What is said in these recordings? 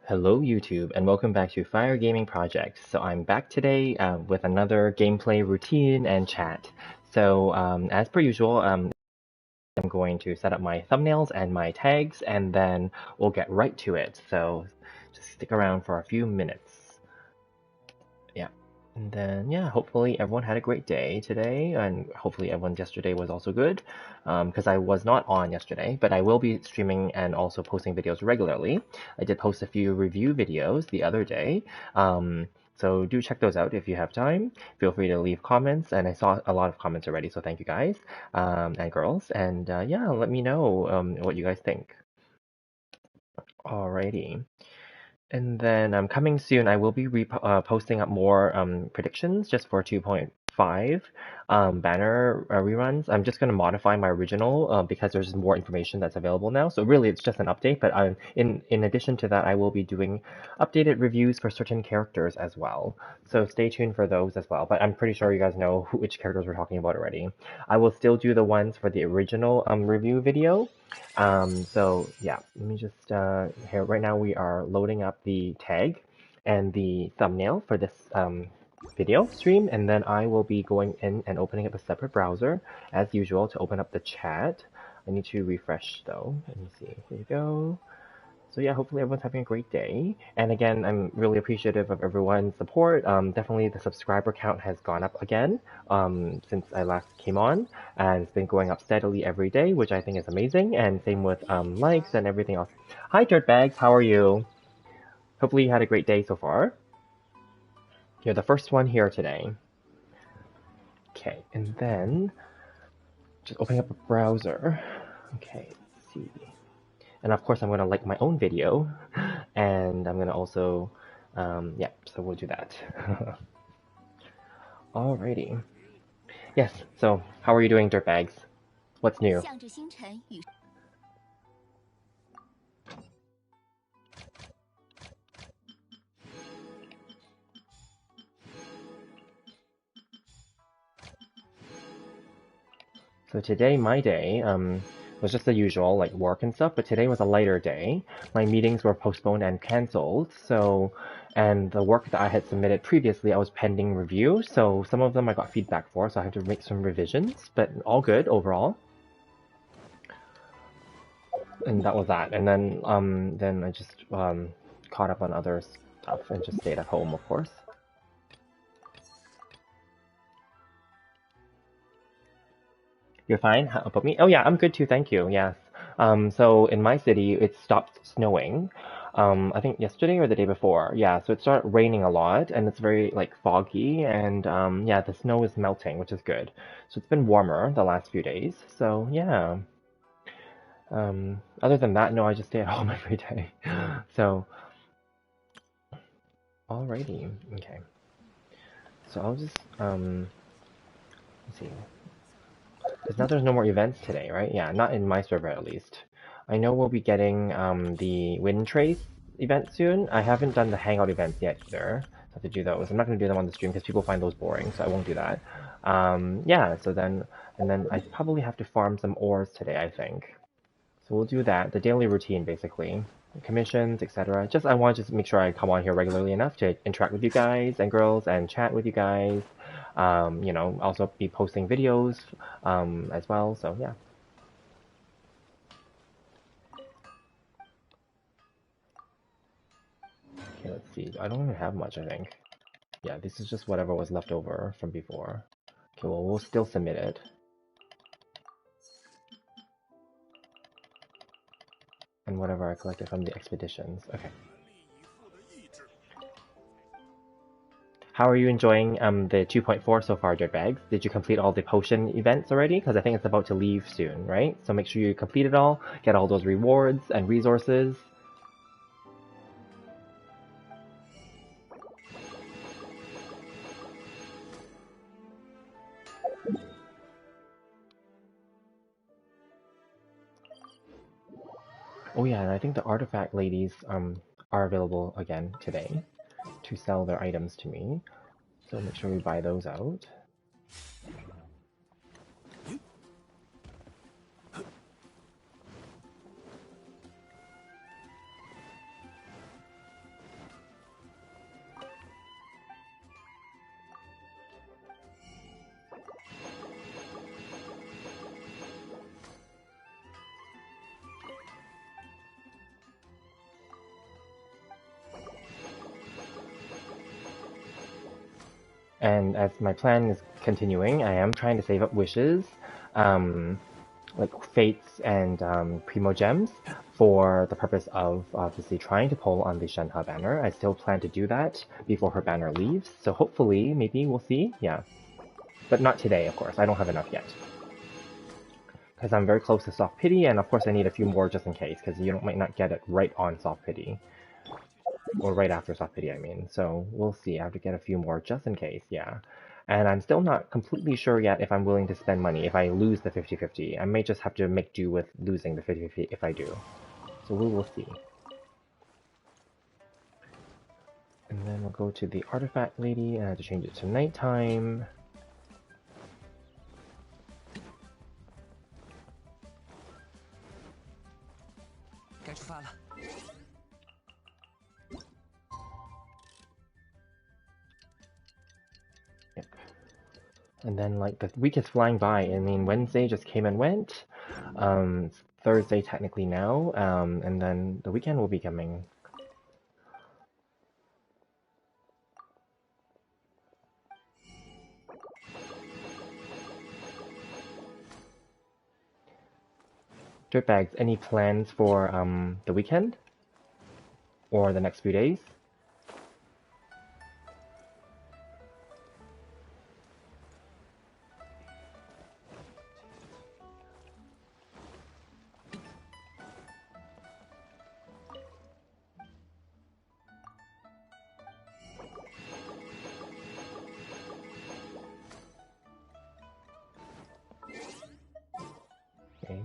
Hello YouTube and welcome back to Fire Gaming Project. So I'm back today with another gameplay routine and chat. So as per usual, I'm going to set up my thumbnails and my tags and then we'll get right to it. So just stick around for a few minutes. Yeah. And then, yeah, hopefully everyone had a great day today, and hopefully everyone's yesterday was also good, because I was not on yesterday, but I will be streaming and also posting videos regularly. I did post a few review videos the other day, so do check those out if you have time. Feel free to leave comments, and I saw a lot of comments already, so thank you guys, and girls, and yeah, let me know what you guys think. Alrighty. And then coming soon, I will be posting up more predictions just for 2.5 banner reruns. I'm just going to modify my original because there's more information that's available now. So really, it's just an update. But in addition to that, I will be doing updated reviews for certain characters as well. So stay tuned for those as well. But I'm pretty sure you guys know which characters we're talking about already. I will still do the ones for the original review video. So yeah, let me just, here, right now we are loading up the tag and the thumbnail for this video stream, and then I will be going in and opening up a separate browser, as usual, to open up the chat. I need to refresh though. Let me see, here you go. So yeah, hopefully everyone's having a great day. And again, I'm really appreciative of everyone's support. Definitely the subscriber count has gone up again since I last came on. And it's been going up steadily every day, which I think is amazing. And same with likes and everything else. Hi, Dirtbags, how are you? Hopefully you had a great day so far. You're the first one here today. Okay, and then just opening up a browser. Okay, let's see. And of course, I'm going to like my own video, and I'm going to also, yeah, so we'll do that. Alrighty. Yes, so how are you doing, Dirtbags? What's new? So today, my day, was just the usual, like work and stuff, but today was a lighter day. My meetings were postponed and cancelled, so, and the work that I had submitted previously, I was pending review, so some of them I got feedback for, so I had to make some revisions, but all good overall. And that was that. And then I just caught up on other stuff and just stayed at home, of course. You're fine? How about me? Oh yeah, I'm good too, thank you. Yes. So in my city, it stopped snowing. I think yesterday or the day before. Yeah, so it started raining a lot and it's very like foggy and yeah, the snow is melting, which is good. So it's been warmer the last few days. So yeah. Other than that, no, I just stay at home every day. So, alrighty, okay. So I'll just let's see. Because now there's no more events today, right? Yeah, not in my server at least. I know we'll be getting the Wind Trace event soon. I haven't done the Hangout events yet either. So I have to do those. I'm not going to do them on the stream because people find those boring, so I won't do that. Yeah, so then, and then I probably have to farm some ores today, I think. So we'll do that, the daily routine basically. Commissions, etc. Just I want to just make sure I come on here regularly enough to interact with you guys and girls and chat with you guys. You know, also be posting videos as well. So yeah. Okay, let's see. I don't even have much, I think. Yeah, this is just whatever was left over from before. Okay, well, we'll still submit it. And whatever I collected from the expeditions. Okay. How are you enjoying the 2.4 so far, Dirtbags? Did you complete all the potion events already? Because I think it's about to leave soon, right? So make sure you complete it all, get all those rewards and resources. Oh yeah, and I think the artifact ladies are available again today to sell their items to me. So make sure we buy those out. And as my plan is continuing, I am trying to save up wishes, like fates and primo gems, for the purpose of obviously trying to pull on the Shenhe banner. I still plan to do that before her banner leaves, so hopefully, maybe we'll see. Yeah, but not today, of course. I don't have enough yet. Because I'm very close to soft pity, and of course I need a few more just in case, because you might not get it right on soft pity. Or right after soft pity, I mean. So we'll see. I have to get a few more just in case, yeah. And I'm still not completely sure yet if I'm willing to spend money if I lose the 50-50. I may just have to make do with losing the 50-50 if I do. So we will see. And then we'll go to the artifact lady, and I have to change it to nighttime. Yep. And then, like, the week is flying by. I mean, Wednesday just came and went. It's Thursday technically now, and then the weekend will be coming. Dirtbags, any plans for the weekend? Or the next few days? Okay.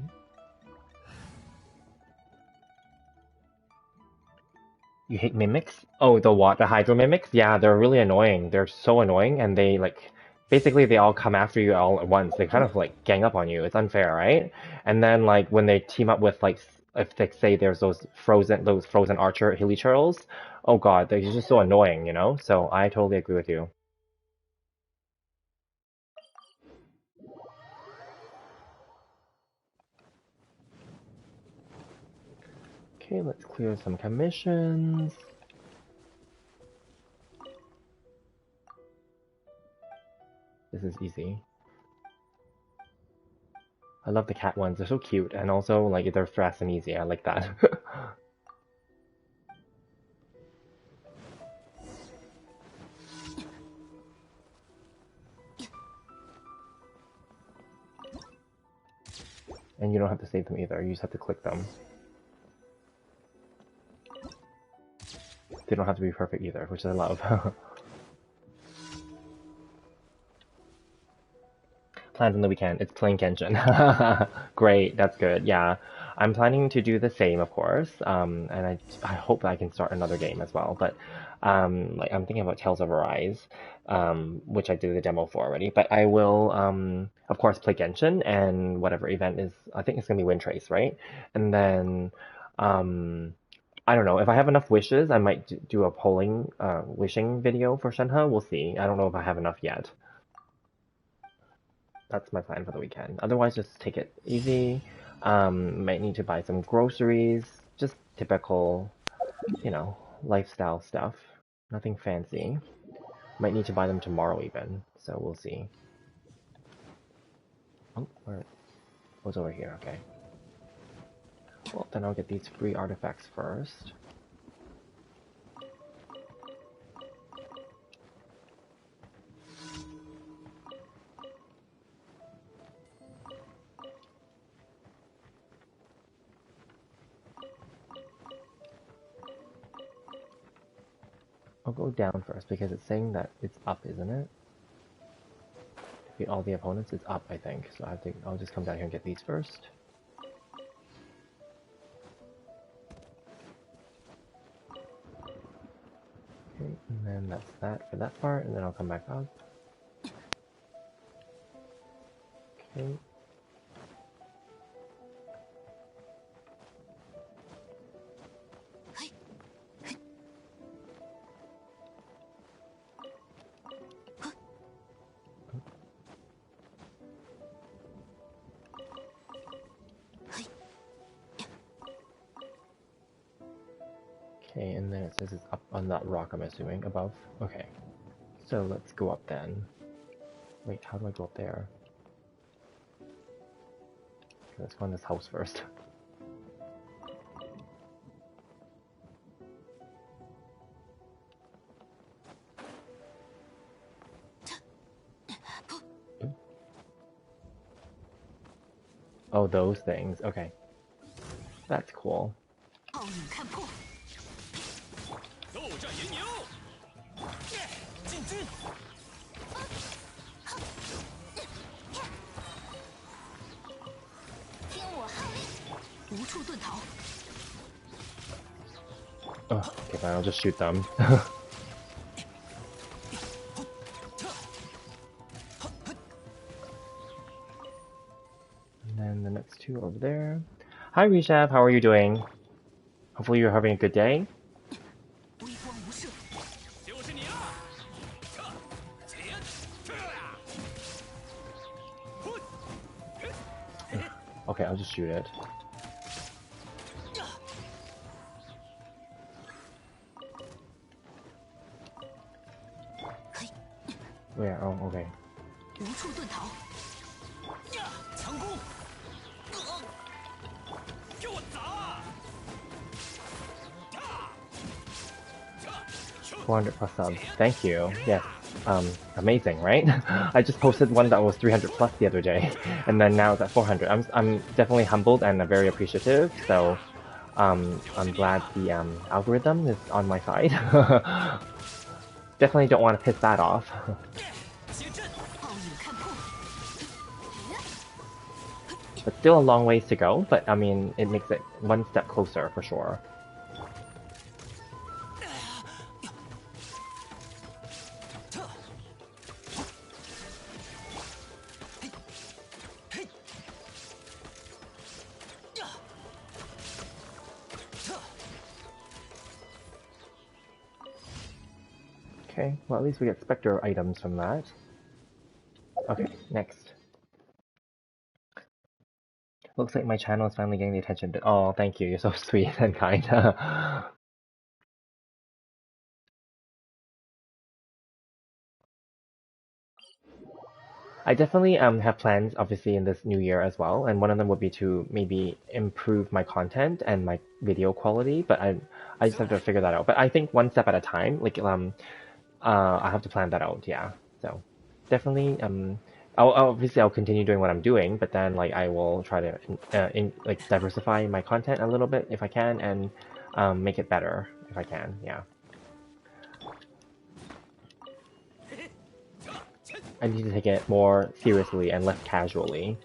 You hate mimics? Oh, the what? The hydro mimics? Yeah, they're really annoying. They're so annoying, and they like basically they all come after you all at once. They kind of like gang up on you. It's unfair, right? And then like when they team up with like if they say there's those frozen archer hilichurls, oh god, they're just so annoying, you know? So I totally agree with you. Okay, let's clear some commissions. This is easy. I love the cat ones. They're so cute, and also like they're fast and easy. I like that. And you don't have to save them either. You just have to click them. They don't have to be perfect either, which I love. Plans on the weekend. It's playing Genshin. Great, that's good. Yeah, I'm planning to do the same, of course. And I hope I can start another game as well. But like I'm thinking about Tales of Arise, which I did the demo for already. But I will, of course, play Genshin and whatever event is. I think it's gonna be Wind right? And then, I don't know. If I have enough wishes, I might do a polling, wishing video for Shenhe. We'll see. I don't know if I have enough yet. That's my plan for the weekend. Otherwise, just take it easy. Might need to buy some groceries. Just typical, you know, lifestyle stuff. Nothing fancy. Might need to buy them tomorrow even. So we'll see. Oh, where? Oh, it's over here. Okay. Well, then I'll get these free artifacts first. I'll go down first because it's saying that it's up, isn't it? Beat all the opponents, it's up, I think. So I'll just come down here and get these first. Okay, and then that's that for that part, and then I'll come back up. Okay. Okay, and then it says it's up on that rock, I'm assuming, above. Okay. So let's go up then. Wait, how do I go up there? Okay, let's go in this house first. Oh, those things. Okay. That's cool. Oh, okay, fine, I'll just shoot them. And then the next two over there. Hi, Rishav, how are you doing? Hopefully you're having a good day. Okay, I'll just shoot it. Where? Oh, okay. +400 subs. Thank you. Yes. Amazing, right? I just posted one that was 300 plus the other day, and then now it's at 400. I'm definitely humbled and very appreciative. So, I'm glad the algorithm is on my side. Definitely don't want to piss that off. But still a long ways to go. But I mean, it makes it one step closer for sure. Okay, well at least we get Spectre items from that. Okay, next. Looks like my channel is finally getting the attention. Oh, thank you, you're so sweet and kind. I definitely have plans, obviously, in this new year as well, and one of them would be to maybe improve my content and my video quality, but I just have to figure that out. But I think one step at a time, like, I have to plan that out, yeah. So, definitely, obviously I'll continue doing what I'm doing, but then, like, I will try to, like, diversify my content a little bit if I can, and make it better if I can, yeah. I need to take it more seriously and less casually.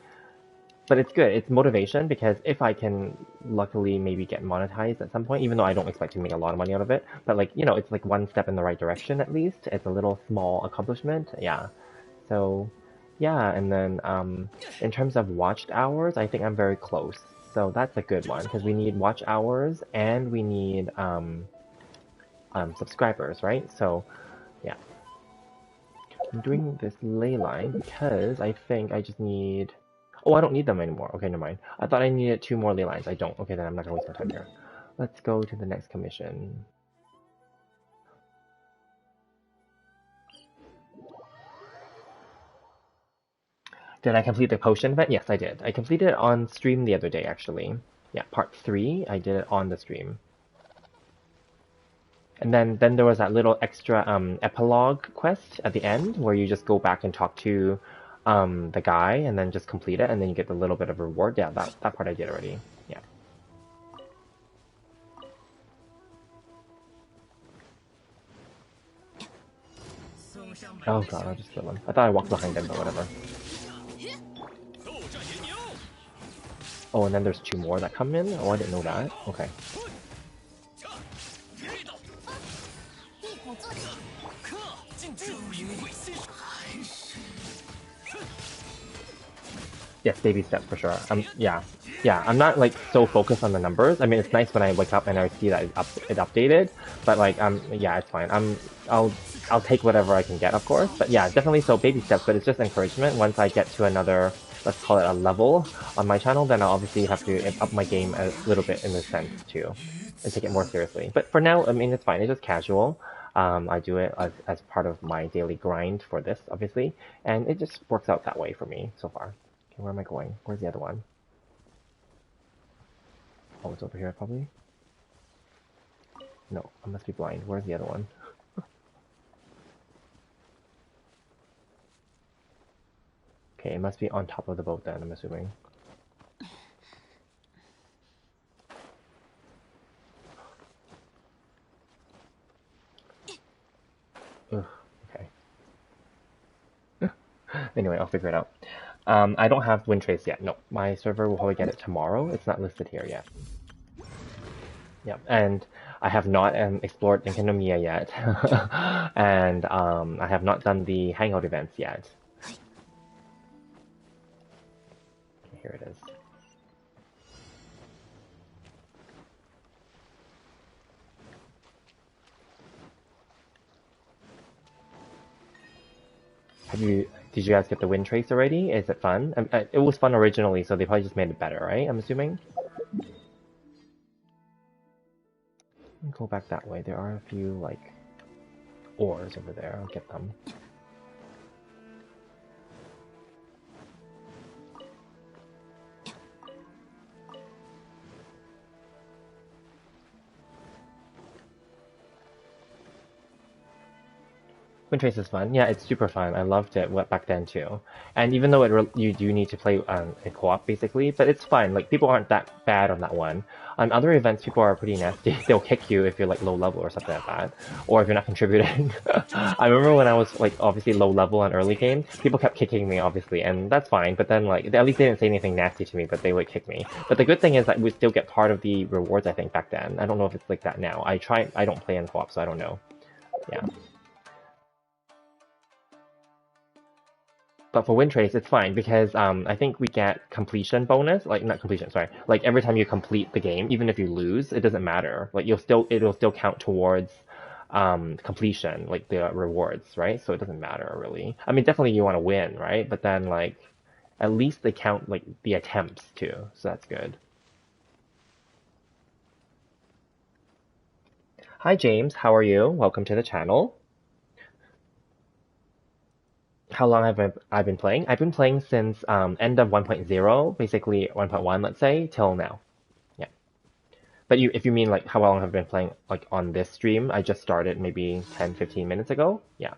But it's good, it's motivation, because if I can luckily maybe get monetized at some point, even though I don't expect to make a lot of money out of it, but like, you know, it's like one step in the right direction at least. It's a little small accomplishment, yeah. So, yeah, and then in terms of watched hours, I think I'm very close. So that's a good one, because we need watch hours and we need subscribers, right? So, yeah. I'm doing this ley line because I think I just need... Oh, I don't need them anymore. Okay, never mind. I thought I needed 2 more ley lines. I don't. Okay, then I'm not gonna waste my time here. Let's go to the next commission. Did I complete the potion event? Yes, I did. I completed it on stream the other day, actually. Yeah, part 3. I did it on the stream. And then there was that little extra epilogue quest at the end where you just go back and talk to the guy and then just complete it and then you get the little bit of reward. Yeah, that part I did already. Yeah. Oh god, I'll just kill him. I thought I walked behind him, but whatever. Oh, and then there's 2 more that come in? Oh, I didn't know that. Okay. Yes, baby steps for sure. Yeah, I'm not like so focused on the numbers. I mean, it's nice when I wake up and I see that it updated, but like, yeah, it's fine. I'll take whatever I can get, of course. But yeah, definitely so baby steps. But it's just encouragement. Once I get to another, let's call it a level on my channel, then I'll obviously have to up my game a little bit in this sense too, and take it more seriously. But for now, I mean, it's fine. It's just casual. I do it as part of my daily grind for this, obviously, and it just works out that way for me so far. Okay, where am I going? Where's the other one? Oh, it's over here, probably? No, I must be blind. Where's the other one? Okay, it must be on top of the boat then, I'm assuming. Ugh, okay. Anyway, I'll figure it out. I don't have wind trace yet. No, my server will probably get it tomorrow. It's not listed here yet. Yeah, and I have not explored Enkinomia yet, and I have not done the hangout events yet. Here it is. Did you guys get the wind trace already? Is it fun? It was fun originally, so they probably just made it better, right? I'm assuming? Go back that way. There are a few, like, ores over there. I'll get them. Wind Trace is fun. Yeah, it's super fun. I loved it back then too. And even though you do need to play in co-op basically, but it's fine. Like people aren't that bad on that one. On other events, people are pretty nasty. They'll kick you if you're like low level or something like that, or if you're not contributing. I remember when I was like obviously low level on early game, people kept kicking me obviously, and that's fine. But then like at least they didn't say anything nasty to me, but they would kick me. But the good thing is that we still get part of the rewards. I think back then. I don't know if it's like that now. I don't play in co-op, so I don't know. Yeah. But for Wind Trace, it's fine because I think we get completion bonus, like not completion, sorry. Like every time you complete the game, even if you lose, it doesn't matter. Like it'll still count towards completion, like the rewards, right? So it doesn't matter really. I mean, definitely you want to win, right? But then like at least they count like the attempts too, so that's good. Hi James, how are you? Welcome to the channel. How long have I been playing? I've been playing since end of 1.0, basically 1.1, let's say, till now. Yeah. But if you mean like how long have I been playing like on this stream, I just started maybe 10, 15 minutes ago. Yeah.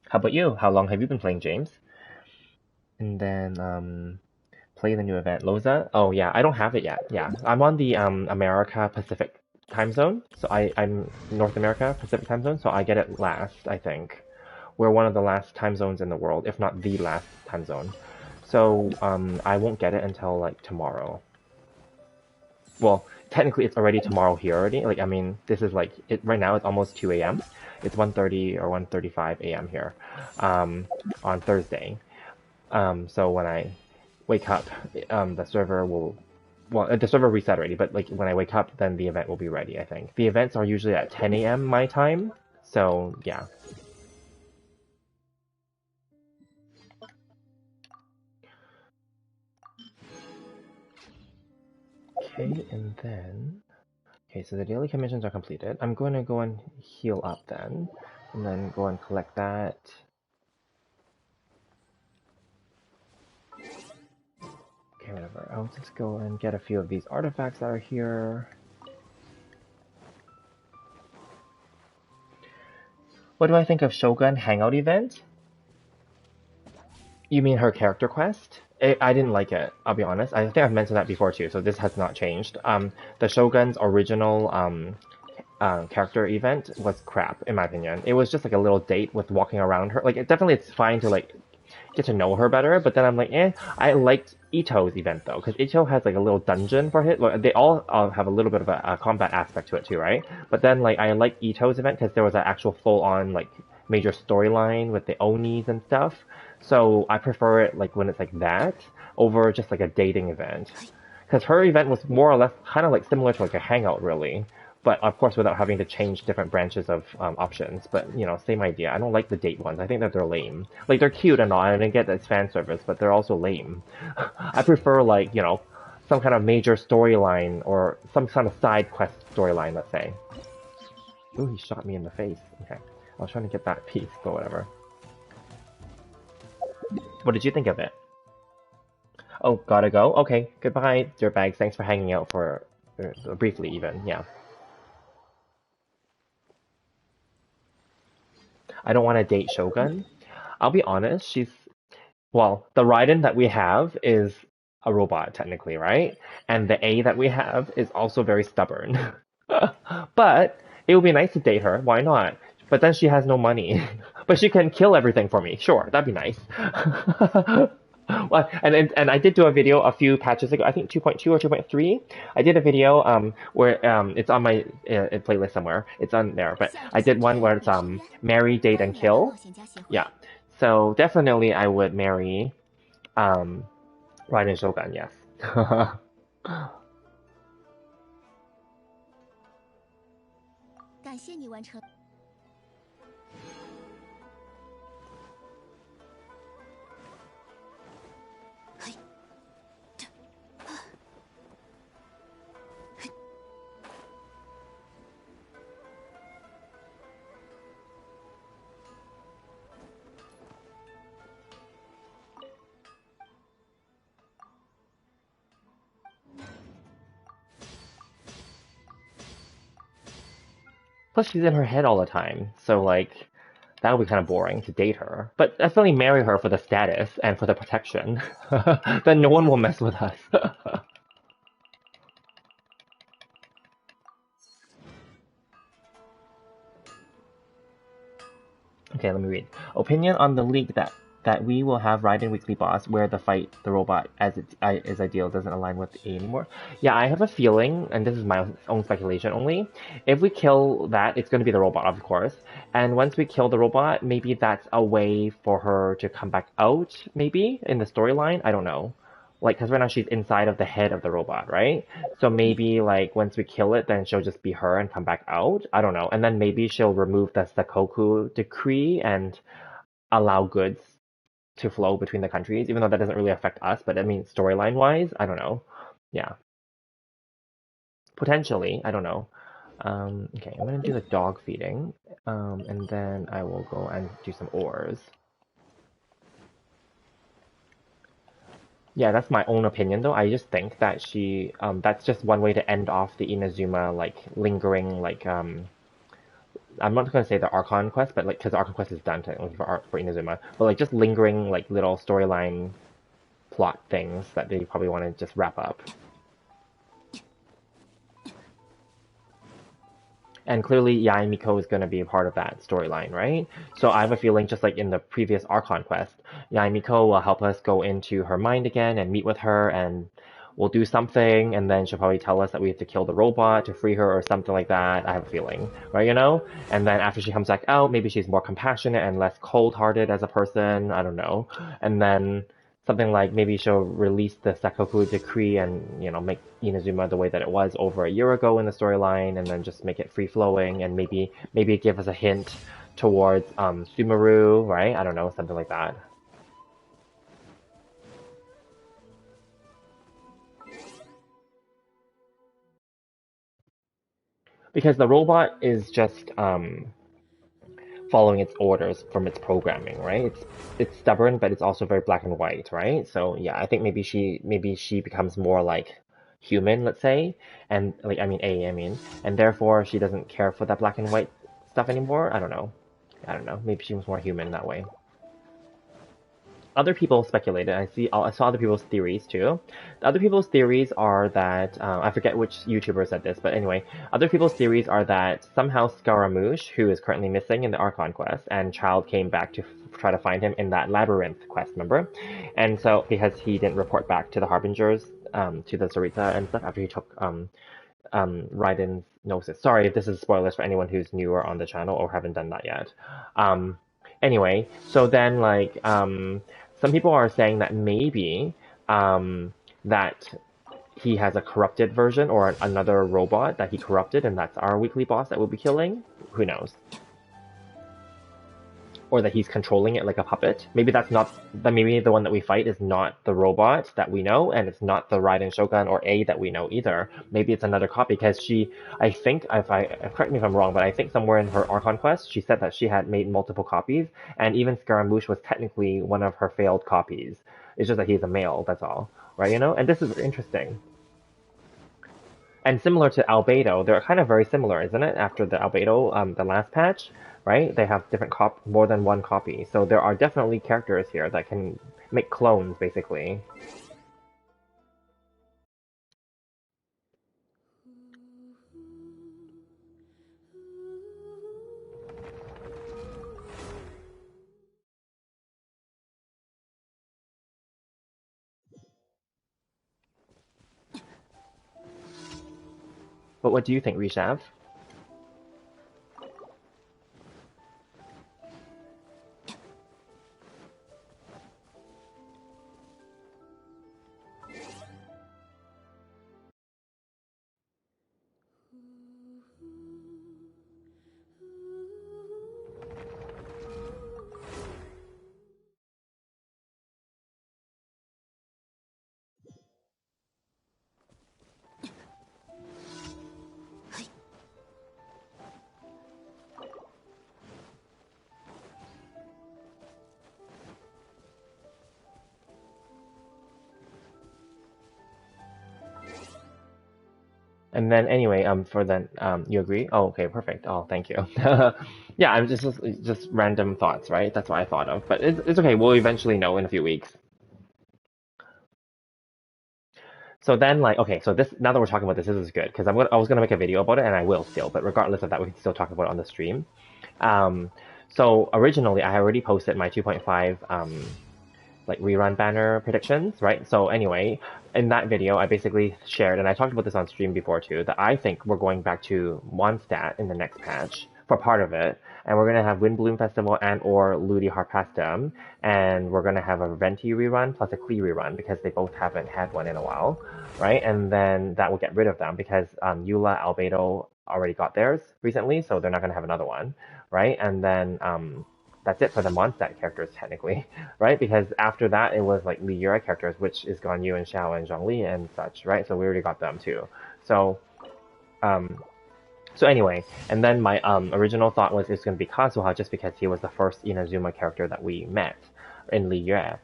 How about you? How long have you been playing, James? And then play the new event, Loza. Oh yeah, I don't have it yet. Yeah, I'm on the America Pacific time zone, so I'm North America Pacific time zone, so I get it last. I think we're one of the last time zones in the world, if not the last time zone. So I won't get it until like tomorrow. Well, technically it's already tomorrow here already. Like I mean, this is like it right now. It's almost 2 a.m. It's 1:30 or 1:35 a.m. here on Thursday. So when I wake up, the server will, well, the server reset already, but like when I wake up, then the event will be ready, I think. The events are usually at 10 a.m. my time, so yeah. Okay, and then, okay, so the daily commissions are completed. I'm going to go and heal up then, and then go and collect that. Okay, whatever. I'll just go and get a few of these artifacts that are here. What do I think of Shogun Hangout event? You mean her character quest? I didn't like it, I'll be honest. I think I've mentioned that before too, so this has not changed. The Shogun's original character event was crap, in my opinion. It was just like a little date with walking around her. Like, it's fine to like get to know her better, but then I'm like, I liked Ito's event though, because Ito has like a little dungeon for it. Like, they all have a little bit of a combat aspect to it too, right? But then like I like Ito's event because there was an actual full-on like major storyline with the Onis and stuff. So I prefer it like when it's like that over just like a dating event. Because her event was more or less kind of like similar to like a hangout really. But of course without having to change different branches of options. But you know, same idea. I don't like the date ones. I think that they're lame. Like they're cute and all, and I get that it's fan service, but they're also lame. I prefer like, you know, some kind of major storyline or some kind of side quest storyline, let's say. Ooh, he shot me in the face. Okay. I was trying to get that piece, but whatever. What did you think of it? Oh, gotta go? Okay, goodbye, dirtbags. Thanks for hanging out for briefly even, yeah. I don't want to date Shogun. I'll be honest, well, the Raiden that we have is a robot, technically, right? And the A that we have is also very stubborn. But it would be nice to date her. Why not? But then she has no money. But she can kill everything for me. Sure, that'd be nice. Well, and I did do a video a few patches ago. I think 2.2 or 2.3. I did a video where it's on my playlist somewhere. It's on there. But I did one where it's marry, date, and kill. Yeah. So definitely I would marry Raiden Shogun. Yes. 感谢你完成。Plus, she's in her head all the time, so like that would be kind of boring to date her. But definitely marry her for the status and for the protection. Then no one will mess with us. Okay, let me read. Opinion on the leak that we will have Raiden Weekly Boss where the fight the robot as it is ideal doesn't align with A anymore. Yeah, I have a feeling, and this is my own speculation only, if we kill that, it's going to be the robot, of course. And once we kill the robot, maybe that's a way for her to come back out, maybe, in the storyline? I don't know. Like, because right now she's inside of the head of the robot, right? So maybe, like, once we kill it, then she'll just be her and come back out? I don't know. And then maybe she'll remove the Sakoku decree and allow goods to flow between the countries, even though that doesn't really affect us. But I mean, storyline-wise, I don't know. Yeah. Potentially, I don't know. Okay, I'm gonna do the dog feeding, and then I will go and do some ores. Yeah, that's my own opinion though. I just think that that's just one way to end off the Inazuma, like, lingering, like, I'm not gonna say the Archon quest, but like, because the Archon quest is done technically for Inazuma, but like, just lingering, like, little storyline plot things that they probably want to just wrap up. And clearly, Yae Miko is going to be a part of that storyline, right? So I have a feeling, just like in the previous Archon quest, Yae Miko will help us go into her mind again and meet with her, and we'll do something, and then she'll probably tell us that we have to kill the robot to free her or something like that. I have a feeling, right? You know? And then after she comes back out, maybe she's more compassionate and less cold-hearted as a person. I don't know. And then something like maybe she'll release the Sakoku decree and, you know, make Inazuma the way that it was over a year ago in the storyline, and then just make it free-flowing, and maybe give us a hint towards Sumeru, right? I don't know, something like that. Because the robot is just following its orders from its programming, right? It's stubborn, but it's also very black and white, right? So yeah, I think maybe she becomes more like human, let's say, and like I mean, and therefore she doesn't care for that black and white stuff anymore. I don't know. Maybe she was more human that way. Other people speculated. I saw other people's theories too. The other people's theories are that I forget which YouTuber said this, but anyway, other people's theories are that somehow Scaramouche, who is currently missing in the Archon quest, and Child came back to try to find him in that labyrinth quest, remember? And so because he didn't report back to the Harbingers, to the Sarita and stuff after he took Raiden's Gnosis. Sorry if this is spoilers for anyone who's newer on the channel or haven't done that yet. Anyway, so then like some people are saying that maybe that he has a corrupted version or another robot that he corrupted, and that's our weekly boss that we'll be killing. Who knows? or that he's controlling it like a puppet. Maybe that's not that. Maybe the one that we fight is not the robot that we know, and it's not the Raiden Shogun or A that we know either. Maybe it's another copy because I think, if I correct me if I'm wrong, but I think somewhere in her Archon quest, she said that she had made multiple copies, and even Scaramouche was technically one of her failed copies. It's just that he's a male. That's all, right? And this is interesting. And similar to Albedo, they're kind of very similar, isn't it? After the Albedo, the last patch, right? They have different more than one copy. So there are definitely characters here that can make clones, basically. But what do you think, Rishav? And then anyway, for then, you agree? Oh, okay, perfect. Oh, thank you. Yeah, I'm just random thoughts, right? That's what I thought of. But it's okay. We'll eventually know in a few weeks. So then, like, okay, so this now that we're talking about this is good because I was gonna make a video about it and I will still, but regardless of that, we can still talk about it on the stream. Um, so originally, I already posted my 2.5 like rerun banner predictions, right? So anyway, in that video, I basically shared, and I talked about this on stream before too, that I think we're going back to Mondstadt in the next patch for part of it, and we're gonna have Windbloom Festival and or Ludi Harpastum, and we're gonna have a Venti rerun plus a Klee rerun because they both haven't had one in a while, right? And then that will get rid of them because Eula Albedo already got theirs recently, so they're not gonna have another one, right? And then that's it for the Mondstadt characters technically, right? Because after that, it was like Li Yura characters, which is Guan Yu and Xiao and Zhongli and such, right? So we already got them too. So, um, so anyway, and then my original thought was it's going to be Kazuha just because he was the first Inazuma character that we met in Li Yue.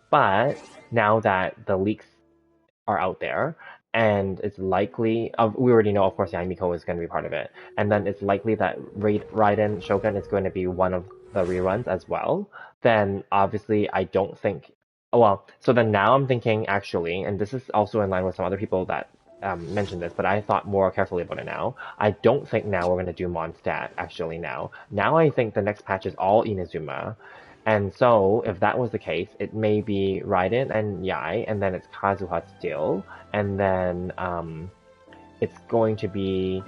But now that the leaks are out there, and it's likely, we already know, of course, Yamiko is going to be part of it, and then it's likely that Raiden Shogun is going to be one of the reruns as well, then obviously I don't think, well, so then now I'm thinking actually, and this is also in line with some other people that mentioned this, but I thought more carefully about it now. I don't think now we're going to do Mondstadt actually now. Now I think the next patch is all Inazuma. And so, if that was the case, it may be Raiden and Yai, and then it's Kazuha still, and then it's going to be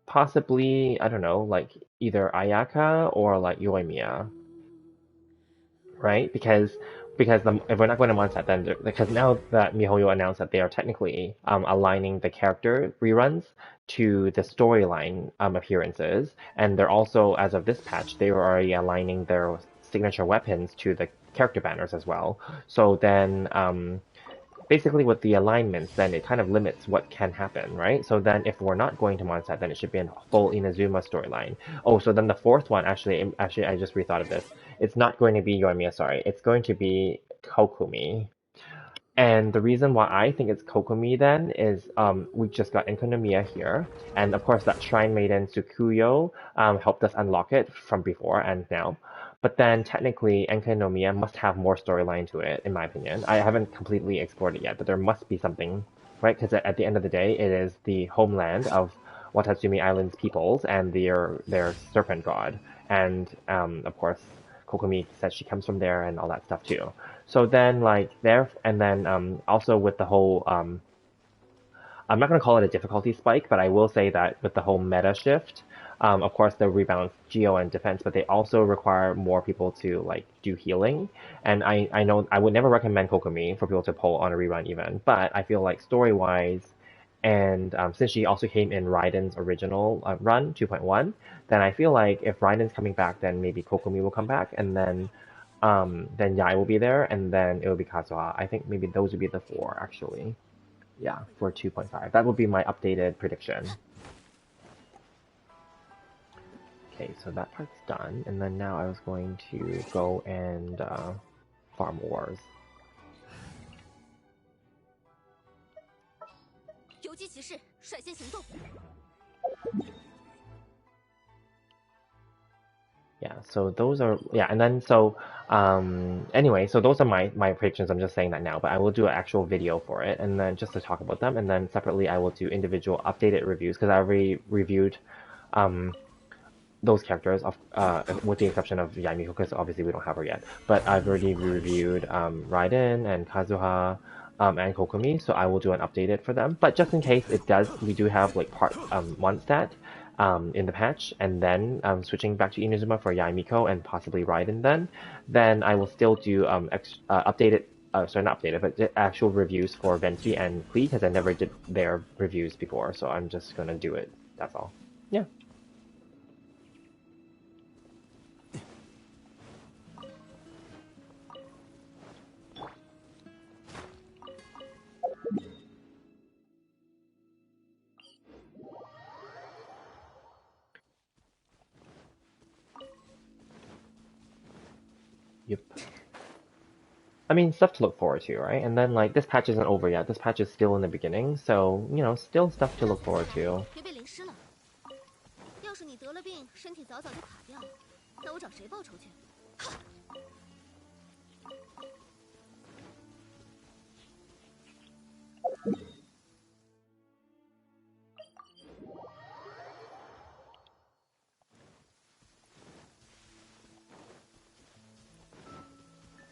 possibly, I don't know, like either Ayaka or like Yoimiya, right? Because if we're not going to Mondstadt, then because now that MiHoYo announced that they are technically aligning the character reruns to the storyline appearances, and they're also, as of this patch, they were already aligning their signature weapons to the character banners as well. So then basically with the alignments, then it kind of limits what can happen, right? So then if we're not going to Mondstadt, then it should be a full Inazuma storyline. Oh, so then the fourth one, actually, I just rethought of this. It's not going to be Yoimiya, sorry. It's going to be Kokumi. And the reason why I think it's Kokomi then is we just got Enkonomiya here. And of course that Shrine Maiden Tsukuyo helped us unlock it from before and now. But then technically Enkonomiya must have more storyline to it, in my opinion. I haven't completely explored it yet, but there must be something, right? Because at the end of the day, it is the homeland of Watatsumi Island's peoples and their serpent god. And of course, Kokomi says she comes from there and all that stuff too. So then, like there, and then also with the whole, I'm not gonna call it a difficulty spike, but I will say that with the whole meta shift, of course they rebalance geo and defense, but they also require more people to like do healing. And I know I would never recommend Kokomi for people to pull on a rerun even, but I feel like story wise And since she also came in Raiden's original run, 2.1, then I feel like if Raiden's coming back, then maybe Kokomi will come back, and then Yai will be there, and then it will be Kazuha. I think maybe those would be the four, actually. Yeah, for 2.5. That would be my updated prediction. Okay, so that part's done, and then now I was going to go and farm wars. 游击骑士率先行动。 Yeah, so those are, yeah, and then so anyway, so those are my predictions. I'm just saying that now, but I will do an actual video for it, and then just to talk about them, and then separately I will do individual updated reviews because I already reviewed those characters of with the exception of Yaimiko, because obviously we don't have her yet. But I've already reviewed Raiden and Kazuha and Kokomi, so I will do an updated for them. But just in case it does, we do have like part one stat in the patch, and then switching back to Inazuma for Yaimiko and possibly Raiden. Then I will still do updated. Sorry, not updated, but actual reviews for Venti and Klee, because I never did their reviews before, so I'm just gonna do it. That's all. Yeah. Yep. I mean, stuff to look forward to, right? And then, like, this patch isn't over yet. This patch is still in the beginning, so, you know, still stuff to look forward to. 别被淋湿了。要是你得了病，身体早早就卡掉了，那我找谁报仇去？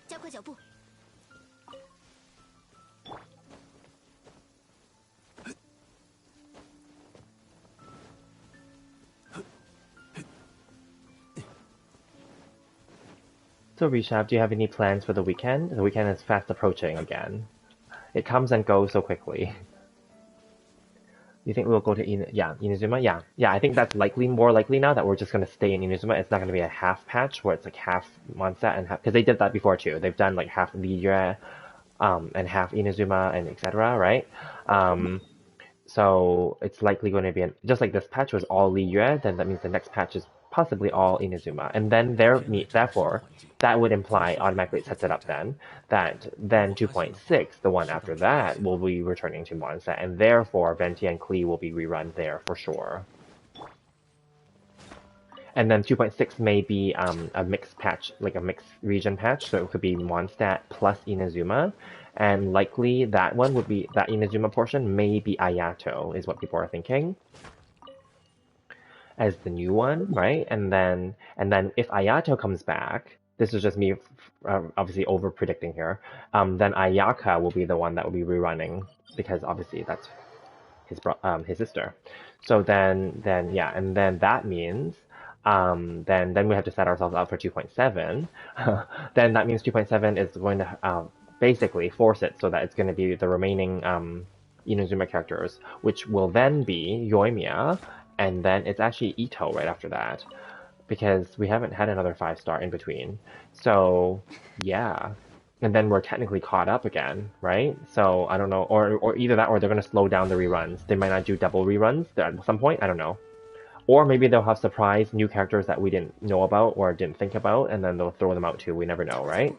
加快脚步。 So, Rishab, do you have any plans for the weekend? The weekend is fast approaching again. It comes and goes so quickly. You think we'll go to Inazuma? Yeah, I think that's more likely now that we're just going to stay in Inazuma. It's not going to be a half patch where it's like half Mondstadt and half, because they did that before too. They've done like half Liyue, and half Inazuma and etc. Right? So it's likely going to be just like this patch was all Liyue, then that means the next patch is possibly all Inazuma, and then therefore that would imply automatically it sets it up then 2.6, the one after that, will be returning to Mondstadt, and therefore Venti and Klee will be rerun there for sure. And then 2.6 may be a mixed patch, like a mixed region patch, so it could be Mondstadt plus Inazuma, and likely that one would be, that Inazuma portion may be Ayato, is what people are thinking, as the new one, right? And then if Ayato comes back, this is just me obviously over predicting here, then Ayaka will be the one that will be rerunning, because obviously that's his sister. So then yeah, and then that means then we have to set ourselves up for 2.7. Then that means 2.7 is going to basically force it so that it's going to be the remaining Inazuma characters, which will then be Yoimiya, and then it's actually Ito right after that, because we haven't had another 5-star in between. So yeah. And then we're technically caught up again, right? So I don't know, or either that or they're gonna slow down the reruns. They might not do double reruns at some point, I don't know. Or maybe they'll have surprise new characters that we didn't know about or didn't think about, and then they'll throw them out too. We never know, right?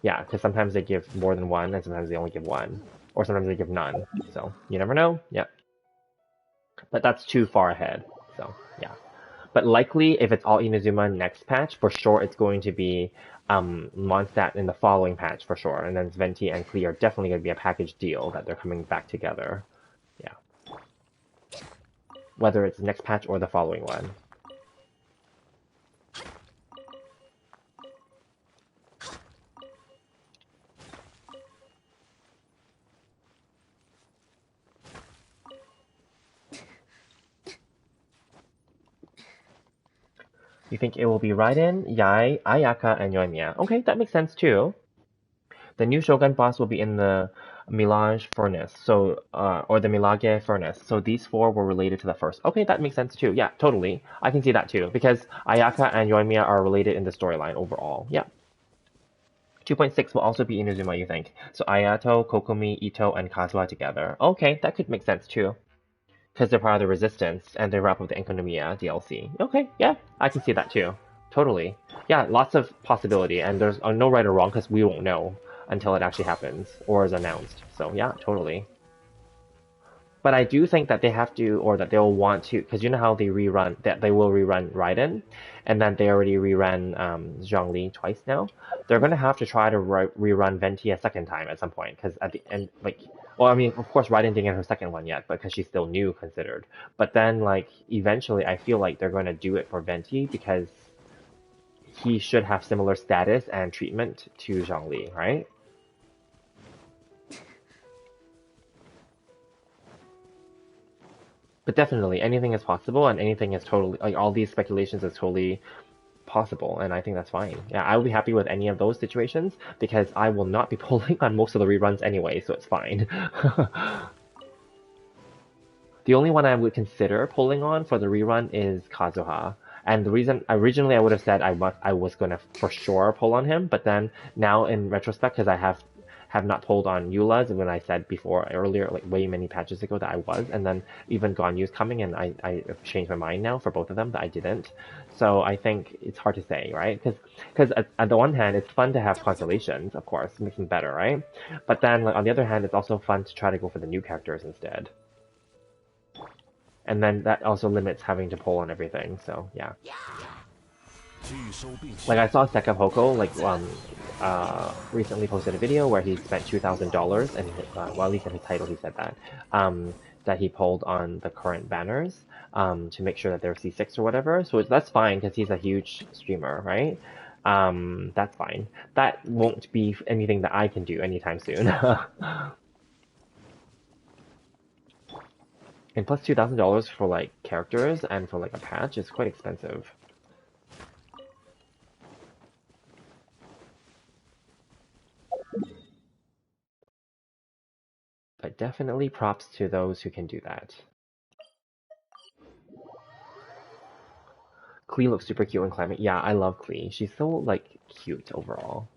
Yeah, because sometimes they give more than one, and sometimes they only give one. Or sometimes they give none. So, you never know. Yep. But that's too far ahead. So, yeah. But likely, if it's all Inazuma next patch, for sure it's going to be Mondstadt in the following patch, for sure. And then Venti and Klee are definitely going to be a package deal that they're coming back together. Yeah. Whether it's the next patch or the following one. You think it will be Raiden, Yai, Ayaka, and Yoimiya. Okay, that makes sense too. The new Shogun boss will be in the Milage Furnace, so or the Milage Furnace. So these four were related to the first. Okay, that makes sense too. Yeah, totally. I can see that too because 这个 Ayaka 小 and Yoimiya are related in the storyline overall. Yeah. 2.6 will also be Inazuma, you think? So Ayato, Kokomi, Ito, and Kazuha together. Okay, that could make sense too. Because they're part of the Resistance and they wrap up the Enkonomiya DLC. Okay, yeah, I can see that too. Totally. Yeah, lots of possibility, and there's no right or wrong because we won't know until it actually happens or is announced. So yeah, totally. But I do think that they have to, or that they'll want to, because you know how they rerun, that they will rerun Raiden, and then they already rerun Zhongli twice now. They're gonna have to try to rerun Venti a second time at some point, because at the end, like, well, I mean, of course, Raiden didn't get her second one yet, because she's still new considered. But then, like, eventually, I feel like they're gonna do it for Venti because he should have similar status and treatment to Zhongli, right? But definitely, anything is possible, and anything is totally like all these speculations is totally possible, and I think that's fine. Yeah, I will be happy with any of those situations because I will not be pulling on most of the reruns anyway, so it's fine. The only one I would consider pulling on for the rerun is Kazuha. And the reason originally I would have said I was gonna for sure pull on him, but then now in retrospect, because I have not pulled on Eula's when I said before earlier, like way many patches ago that I was, and then even Ganyu's coming, and I have changed my mind now for both of them that I didn't. So I think it's hard to say, right? Because at the one hand, it's fun to have 交个脚步。constellations, of course, makes them better, right? But then like, on the other hand, it's also fun to try to go for the new characters instead. And then that also limits having to pull on everything. So yeah, like I saw Seka Hoko recently posted a video where he spent $2,000 and well, at least in his title he said that he pulled on the current banners to make sure that they're C6 or whatever. So that's fine because he's a huge streamer, right? That's fine. That won't be anything that I can do anytime soon. And plus $2,000 for like characters and for like a patch is quite expensive. But definitely props to those who can do that. Klee looks super cute in Climate. Yeah, I love Klee. She's so like cute overall.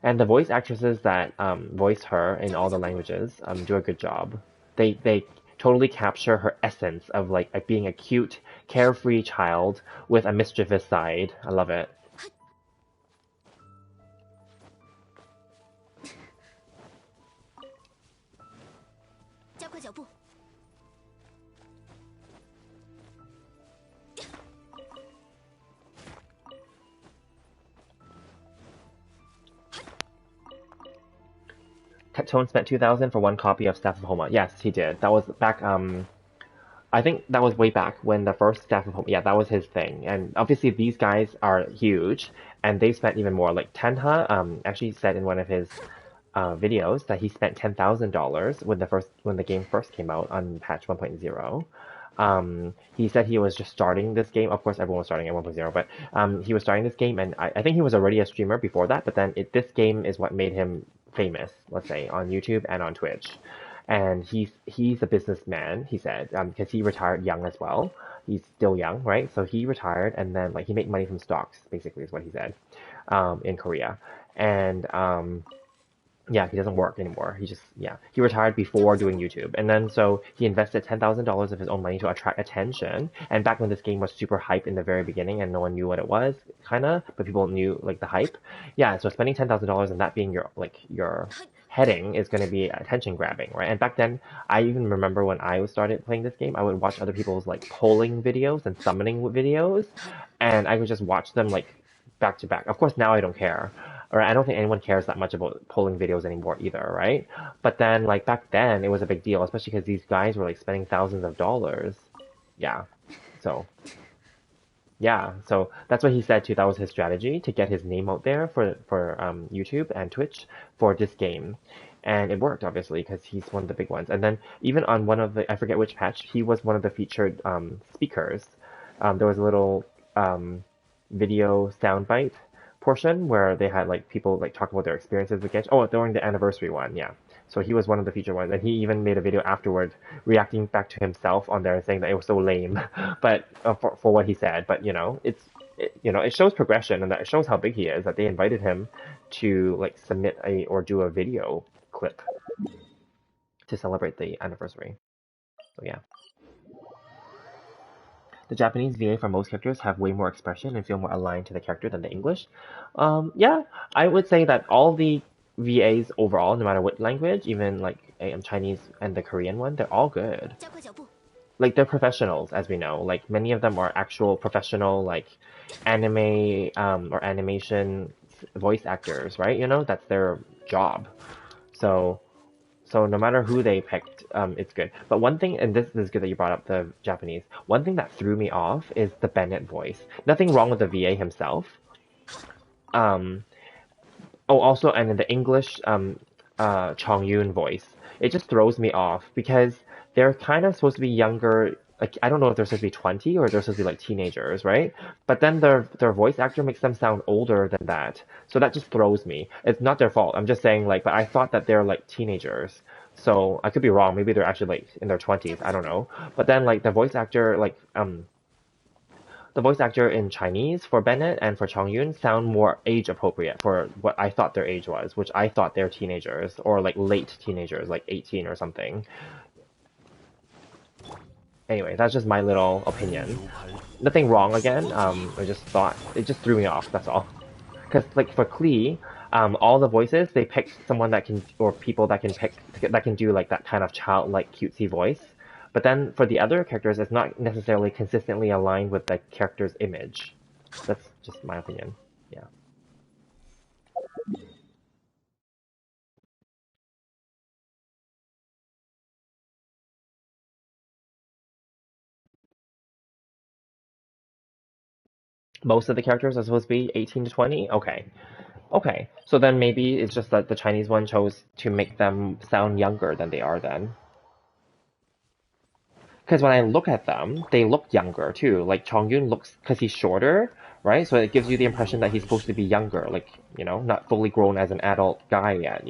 And the voice actresses that voice her in all the languages do a good job. They totally capture her essence of like being a cute, carefree child with a mischievous side. I love it. 加快脚步。Tone spent 2,000 for one copy of Staff of Homa. Yes, he did. That was back I think that was way back when the first Staff of Homa, yeah, that was his thing. And obviously these guys are huge and they spent even more. Like Tenha actually said in one of his videos that he spent $10,000 when the game first came out on patch 1.0. He said he was just starting this game. Of course, everyone was starting at 1.0, but he was starting this game, and I think he was already a streamer before that. But then this game is what made him famous, let's say, on YouTube and on Twitch. And he's a businessman, he said, because he retired young as well. He's still young, right? So he retired, and then like he made money from stocks, basically, is what he said, in Korea. And yeah, he doesn't work anymore. He retired before doing YouTube. And then so he invested $10,000 of his own money to attract attention. And back when this game was super hype in the very beginning and no one knew what it was, kinda, but people knew like the hype. Yeah, so spending $10,000 and that being your heading is gonna be attention grabbing, right? And back then, I even remember when I started playing this game, I would watch other people's like polling videos and summoning videos, and I would just watch them like back to back. Of course, now I don't care, or I don't think anyone cares that much about polling videos anymore either, right? But then, like back then, it was a big deal, especially because these guys were like spending thousands of dollars. Yeah, so yeah, so that's what he said too. That was his strategy to get his name out there for YouTube and Twitch for this game, and it worked obviously because he's one of the big ones. And then even on one of the I forget which patch, he was one of the featured speakers. There was a little video soundbite portion where they had like people like talk about their experiences with Genshin. Oh, during the anniversary one, yeah. So he was one of the featured ones, and he even made a video afterward reacting back to himself on there and saying that it was so lame, but for what he said. But it shows progression and that it shows how big he is. That they invited him to like submit or do a video clip to celebrate the anniversary. So yeah. The Japanese VA for most characters have way more expression and feel more aligned to the character than the English. Yeah, I would say that all the VAs overall, no matter what language, even like Chinese and the Korean one, they're all good. Like they're professionals, as we know. Like many of them are actual professional, like anime or animation voice actors, right? That's their job. So no matter who they picked, it's good. But one thing, and this is good that you brought up the Japanese. One thing that threw me off is the Bennett voice. Nothing wrong with the VA himself. Um, oh, also, and in the English, Chong Yun voice, it just throws me off because they're kind of supposed to be younger. Like I don't know if they're supposed to be 20 or they're supposed to be like teenagers, right? But then their voice actor makes them sound older than that, so that just throws me. It's not their fault. I'm just saying like, but I thought that they're like teenagers. So I could be wrong. Maybe they're actually like in their 20s. I don't know. But then like the voice actor in Chinese for Bennett and for Chong Yun sound more age appropriate for what I thought their age was, which I thought they're teenagers or like late teenagers, like 18 or something. Anyway, that's just my little opinion. Nothing wrong again. I just thought it just threw me off. That's all. Because like for Klee, all the voices they picked someone that can or people that can do like that kind of childlike cutesy voice. But then for the other characters, it's not necessarily consistently aligned with the character's image. That's just my opinion. Yeah. Most of the characters are supposed to be 18 to 20? Okay. Okay. So then maybe it's just that the Chinese one chose to make them sound younger than they are then. Because when I look at them, they look younger too. Like Chongyun looks, because he's shorter, right? So it gives you the impression that he's supposed to be younger, like, not fully grown as an adult guy yet.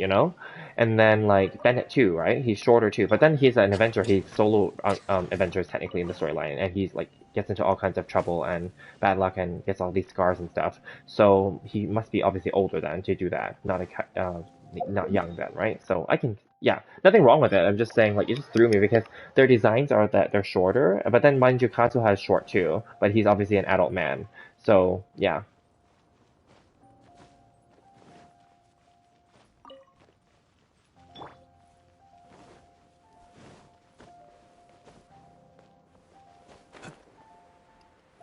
And then like Bennett too, right? He's shorter too. But then he's an adventurer. He's solo adventures technically in the storyline, and he's like gets into all kinds of trouble and bad luck and gets all these scars and stuff. So he must be obviously older then to do that, not young then, right? So I can, yeah, nothing wrong with it. I'm just saying like it just threw me because their designs are that they're shorter, but then mind you, Katsu has short too, but he's obviously an adult man. So yeah.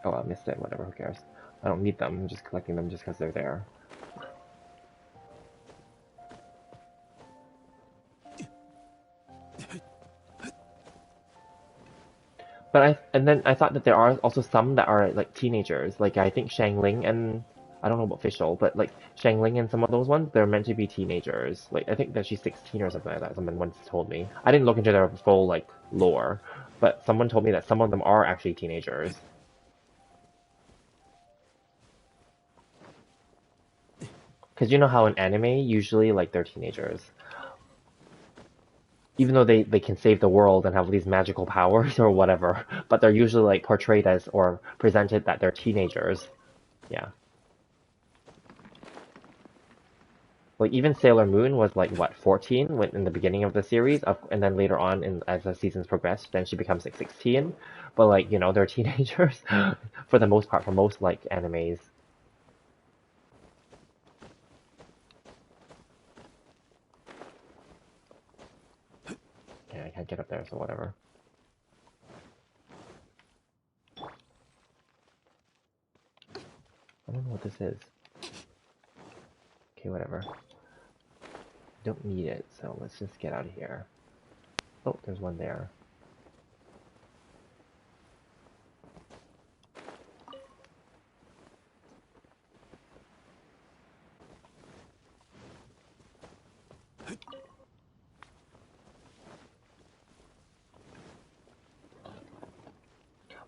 Oh, I missed it. Whatever. Who cares? I don't need them. I'm just collecting them just because they're there. And then I thought that there are also some that are like teenagers. Like I think Shangling and I don't know about official, but like Shangling and some of those ones, they're meant to be teenagers. Like I think that she's 16 or something like that. Someone once told me. I didn't look into their full like lore, but someone told me that some of them are actually teenagers. Because you know how in anime usually like they're teenagers. Even though they can save the world and have these magical powers or whatever, but they're usually like portrayed as or presented that they're teenagers. Yeah. Like even Sailor Moon was like what 14 when in the beginning of the series, and then later on as the seasons progressed, then she becomes like 16. But like they're teenagers for the most part for most like animes. Yeah, I can't get up there, so whatever. I don't know what this is. Okay, whatever. Don't need it, so let's just get out of here. Oh, there's one there.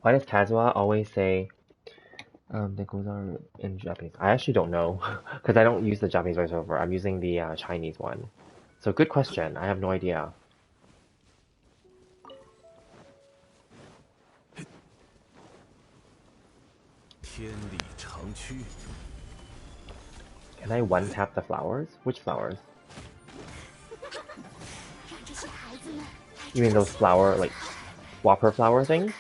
Why does Kazuha always say, The goals are in Japanese. I actually don't know because I don't use the Japanese voiceover. I'm using the Chinese one. So good question. I have no idea. Can I one tap the flowers? Which flowers? You mean those flower, like, whopper flower things?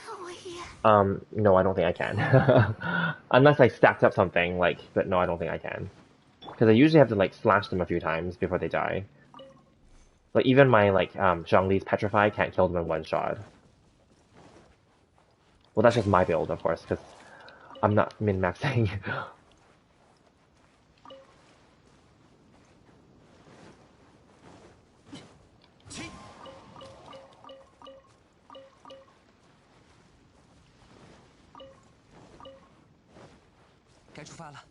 No, I don't think I can. Unless I stacked up something, like, but no, I don't think I can. Because I usually have to, like, slash them a few times before they die. Like, even my, like, Zhongli's Petrify can't kill them in one shot. Well, that's just my build, of course, because I'm not min-maxing. 该出发了。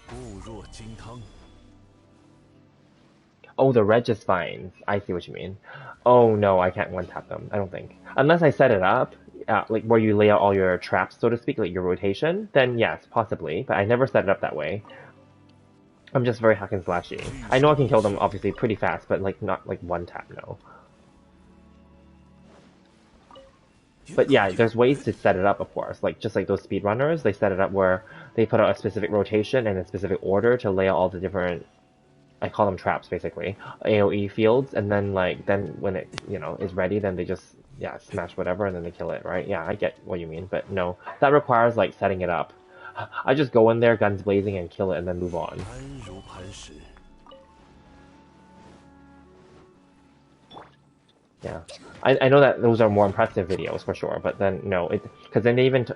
固若金汤。 Oh, the Regis vines. I see what you mean. Oh no, I can't one tap them. I don't think. Unless I set it up, like where you lay out all your traps, so to speak, like your rotation, then yes, possibly. But I never set it up that way. I'm just very hack and slashy. I know I can kill them obviously pretty fast, but like not like one tap, no. But yeah, there's ways to set it up, of course. Like just like those speedrunners, they set it up where they put out a specific rotation and a specific order to lay out all the different, I call them traps basically, AoE fields, and then like then when it is ready, then they just smash whatever and then they kill it, right? Yeah, I get what you mean, but no, that requires like setting it up. I just go in there, guns blazing, and kill it, and then move on. Yeah, I know that those are more impressive videos for sure, but then no, because then they even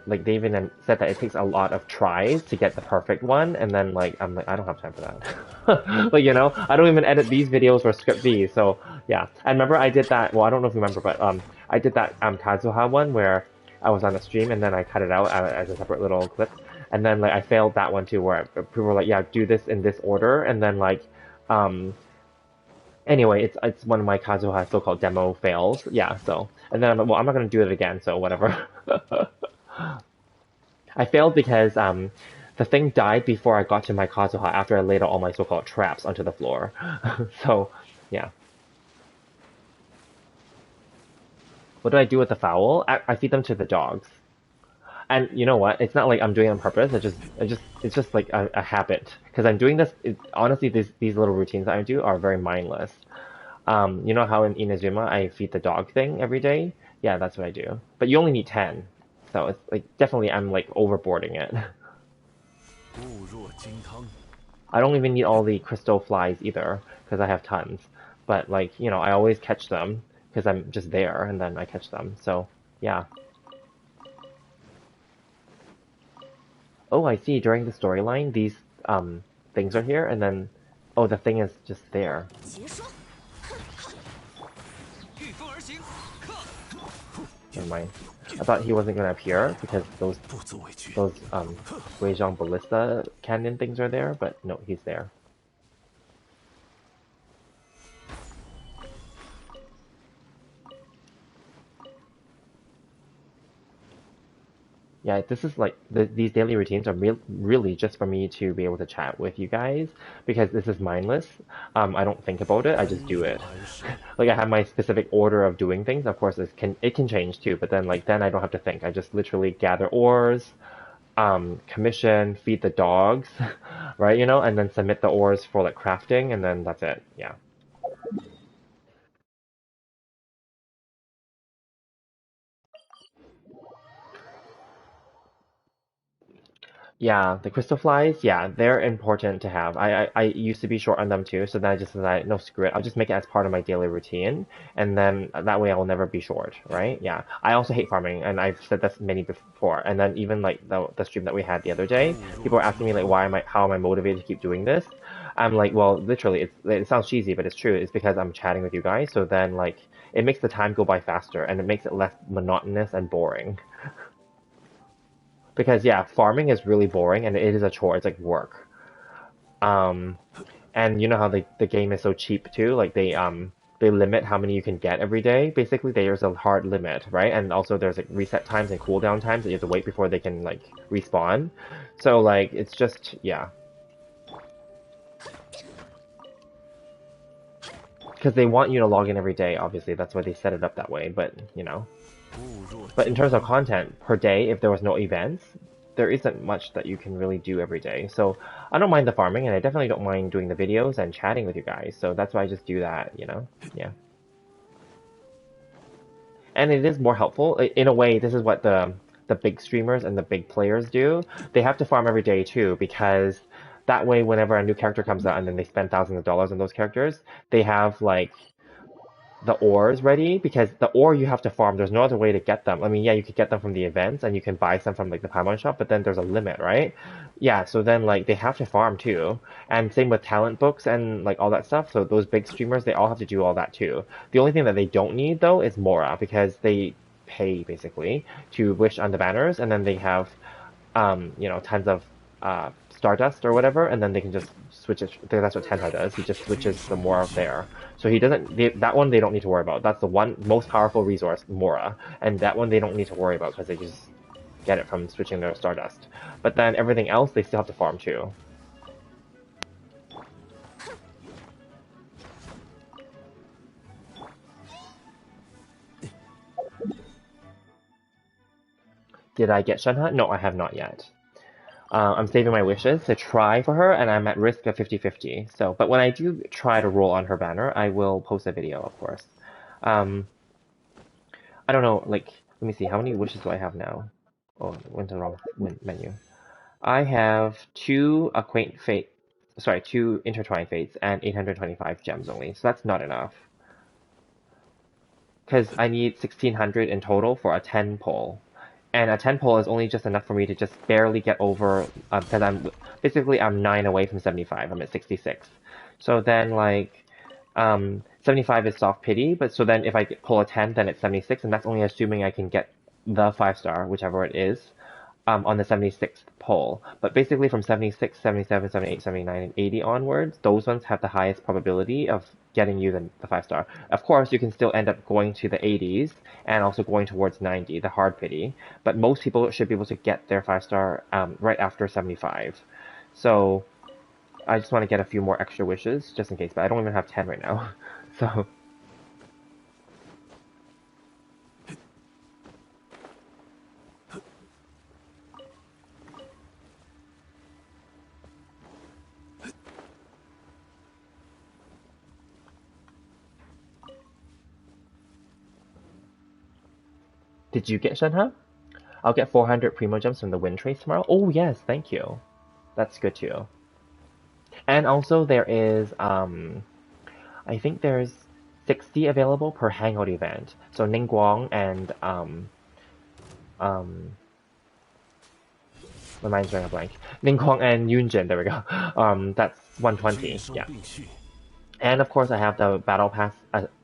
said that it takes a lot of tries to get the perfect one, and then like I'm like I don't have time for that. Like I don't even edit these videos or script these, so yeah. I remember I did that. Well, I don't know if you remember, but I did that Kazuha one where I was on a stream and then I cut it out as a separate little clip, and then like I failed that one too, where people were like, yeah, do this in this order, and then like anyway, it's one of my Kazuha so-called demo fails. Yeah, so and then I'm like, well, I'm not gonna do it again, so whatever. I failed because the thing died before I got to my Kazuha after I laid out all my so-called traps onto the floor. So yeah. What do I do with the fowl? I feed them to the dogs. And you know what? It's not like I'm doing it on purpose. It's just like a habit. Because I'm doing this. Honestly, these little routines that I do are very mindless. You know how in Inazuma I feed the dog thing every day? Yeah, that's what I do. But you only need 10, so it's like definitely I'm like overboarding it. I don't even need all the crystal flies either because I have tons. But like I always catch them because I'm just there and then I catch them. So yeah. Oh, I see. During the storyline, these things are here, and then the thing is just there. Never mind. I thought he wasn't gonna appear because those Weizhong ballista cannon things are there, but no, he's there. Yeah, this is like these daily routines are really just for me to be able to chat with you guys because this is mindless. I don't think about it. I just do it. Like I have my specific order of doing things. Of course, it can change too. But then then I don't have to think. I just literally gather ores, commission, feed the dogs, right? And then submit the ores for like crafting, and then that's it. Yeah. Yeah, the crystal flies, yeah, they're important to have. I used to be short on them too, so then I just decided, no, screw it. I'll just make it as part of my daily routine, and then that way I will never be short, right? Yeah. I also hate farming, and I've said this many before. And then even like the stream that we had the other day, people were asking me like, how am I motivated to keep doing this? I'm like, well, literally, it sounds cheesy, but it's true. It's because I'm chatting with you guys, so then like it makes the time go by faster, and it makes it less monotonous and boring. Because yeah, farming is really boring and it is a chore. It's like work. And you know how the game is so cheap too? Like they limit how many you can get every day. Basically, there's a hard limit, right? And also there's like reset times and cooldown times that you have to wait before they can like respawn. So like it's just yeah. Because they want you to log in every day, obviously. That's why they set it up that way, but you know. But in terms of content per day, if there was no events, there isn't much that you can really do every day. So I don't mind the farming, and I definitely don't mind doing the videos and chatting with you guys. So that's why I just do that, you know? Yeah. And it is more helpful. In a way, this is what the big streamers and the big players do. They have to farm every day too, because that way, whenever a new character comes out and then they spend thousands of dollars on those characters, they have like the ores ready, because the ore you have to farm. There's no other way to get them. I mean, yeah, you could get them from the events and you can buy some from like the Paimon shop, but then there's a limit, right? Yeah, so then like they have to farm too. And same with talent books and like all that stuff. So those big streamers, they all have to do all that too. The only thing that they don't need though is Mora, because they pay basically to wish on the banners, and then they have you know, tons of Stardust or whatever, and then they can just switch it. That's what Tenha does. He just switches the Mora there. So he doesn't. That one they don't need to worry about. That's the one most powerful resource, Mora, and that one they don't need to worry about because they just get it from switching their Stardust. But then everything else they still have to farm too. Did I get Shenhe? No, I have not yet. I'm saving my wishes to try for her, and I'm at risk of 50-50. So, but when I do try to roll on her banner, I will post a video, of course. Um, I don't know, like, let me see, how many wishes do I have now? Oh, went to the wrong menu. I have two intertwined fates and 825 gems only, so that's not enough. Because I need 1600 in total for a 10 pull. And a 10 pull is only just enough for me to just barely get over, because I'm 9 away from 75. I'm at 66. So then, like, 75 is soft pity, but so then if I pull a 10, then it's 76, and that's only assuming I can get the 5-star, whichever it is, on the 76th pull. But basically from 76, 77, 78, 79, and 80 onwards, those ones have the highest probability of getting you the 5-star. Of course, you can still end up going to the 80s and also going towards 90, the hard pity. But most people should be able to get their 5-star right after 75. So I just want to get a few more extra wishes just in case, but I don't even have 10 right now. So did you get Shenhe? I'll get 400 Primo Gems from the Wind Trace tomorrow. Oh yes, thank you. That's good too. And also there is, I think there's 60 available per Hangout event. So Ningguang and, my mind's drawing a blank. Ningguang and Yunjin, there we go. That's 120, yeah. And of course I have the Battle Pass,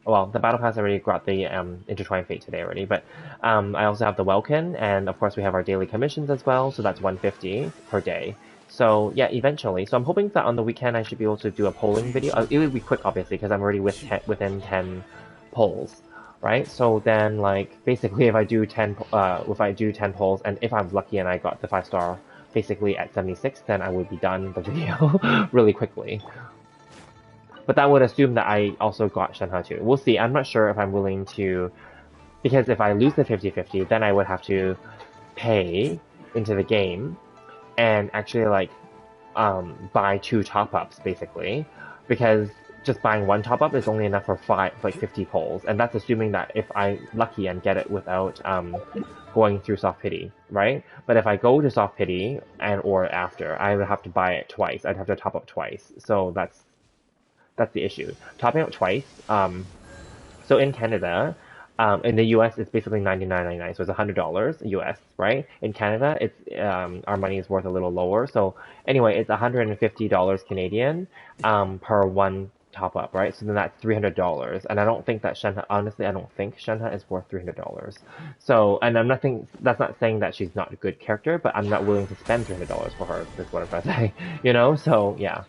well, the Battle Pass already got the Intertwined Fate today already, but I also have the Welkin, and of course we have our daily commissions as well, so that's 150 per day. So yeah, eventually. So I'm hoping that on the weekend I should be able to do a polling video. It will be quick, obviously, because I'm already within 10 polls, right? So then, like, basically, if I do 10 polls, and if I'm lucky and I got the 5-star basically at 76, then I would be done the video really quickly. But that would assume that I also got Shenhe too. We'll see. I'm not sure if I'm willing to, because if I lose the 50-50, then I would have to pay into the game and actually like buy 2 top-ups basically, because just buying 1 top-up is only enough for 50 polls, and that's assuming that if I'm lucky and get it without going through soft pity, right? But if I go to soft pity and or after, I would have to buy it twice. I'd have to top up twice. So that's the issue. Topping up twice. So in Canada, in the US, it's basically $99.99, so it's $100 US, right? In Canada, it's our money is worth a little lower. So anyway, it's $150 Canadian per 1 top up, right? So then that's $300, and I don't think that Shenhe. Honestly, I don't think Shenhe is worth $300. So, and that's not saying that she's not a good character, but I'm not willing to spend $300 for her. Is what I'm trying to say, you know? So yeah.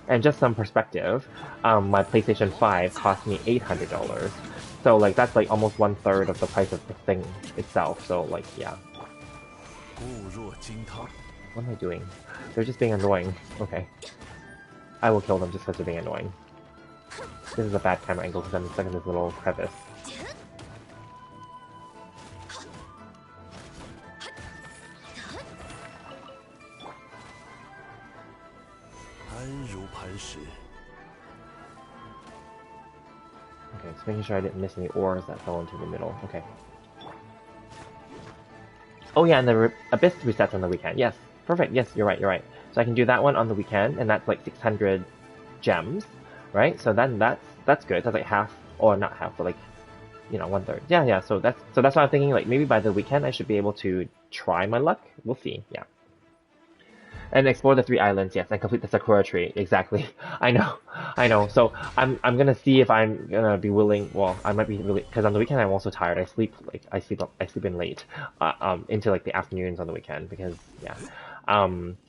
And just some perspective, my PlayStation 5 cost me $800. So like that's like almost 1/3 of the price of the thing itself. So like yeah. 固若金汤。 What am I doing? They're just being annoying. Okay. I will kill them just because they're being annoying. This is a bad camera angle because I'm stuck in this little crevice. 安如磐石。 Okay, just making sure I didn't miss any ores that fell into the middle. Okay. Oh yeah, and the Abyss resets on the weekend. Yes, perfect. Yes, you're right, you're right. So I can do that one on the weekend, and that's like 600 gems, right? So then that's good. That's like half, or not half, but like, you know, 1/3. Yeah, yeah. So that's what I'm thinking. Like maybe by the weekend I should be able to try my luck. We'll see. Yeah. And explore the 3 islands, yes, and complete the Sakura tree. Exactly. I know, I know. So I'm gonna see if I'm gonna be willing. Well, I might be really because on the weekend I'm also tired. I sleep in late, into like the afternoons on the weekend because yeah.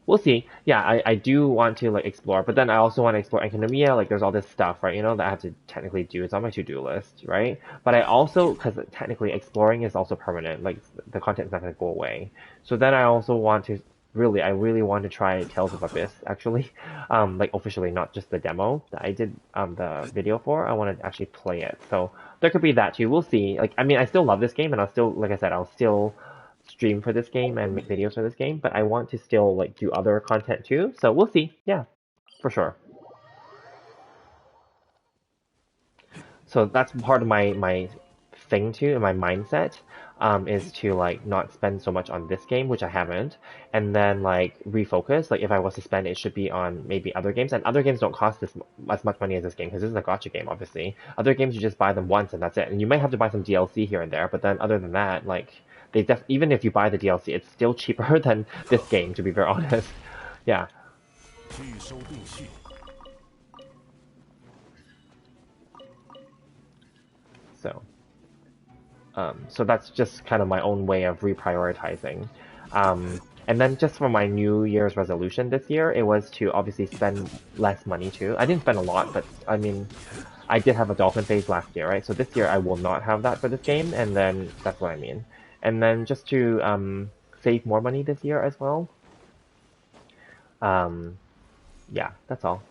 We'll see. Yeah, I do want to like explore, but then I also want to explore Economia. Like there's all this stuff, right? You know that I have to technically do. It's on my to-do list, right? But I also because technically exploring is also permanent. Like the content's not gonna go away. So then I also want to I really want to try Tales of Abyss, actually. Like officially, not just the demo that I did the video for. I want to actually play it. So there could be that too. We'll see. Like, I mean, I still love this game, and I'll still, like I said, I'll still stream for this game and make videos for this game, but I want to still like do other content too. So we'll see. Yeah, for sure. So that's part of my thing too, and my mindset, is to like not spend so much on this game, which I haven't, and then like refocus. Like if I was to spend, it should be on maybe other games, and other games don't cost as much money as this game because this is a gacha game, obviously. Other games you just buy them once and that's it, and you might have to buy some DLC here and there, but then other than that, like even if you buy the DLC, it's still cheaper than this game, to be very honest. Yeah. 聚收并蓄。 So. So that's just kind of my own way of reprioritizing. And then just for my New Year's resolution this year, it was to obviously spend less money too. I didn't spend a lot, but I mean, I did have a dolphin phase last year, right? So this year I will not have that for this game, and then that's what I mean. And then just to save more money this year as well. Yeah, that's all.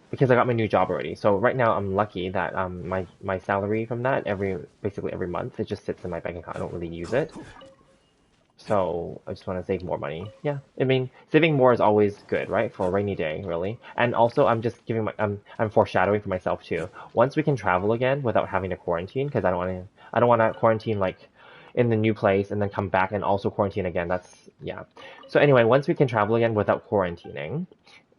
Because I got my new job already. So right now I'm lucky that my salary from that basically every month it just sits in my bank account. I don't really use it. So I just want to save more money. Yeah, I mean saving more is always good, right? For a rainy day, really. And also I'm just giving I'm foreshadowing for myself too. Once we can travel again without having to quarantine, because I don't want to quarantine like in the new place and then come back and also quarantine again. That's yeah. So anyway, once we can travel again without quarantining,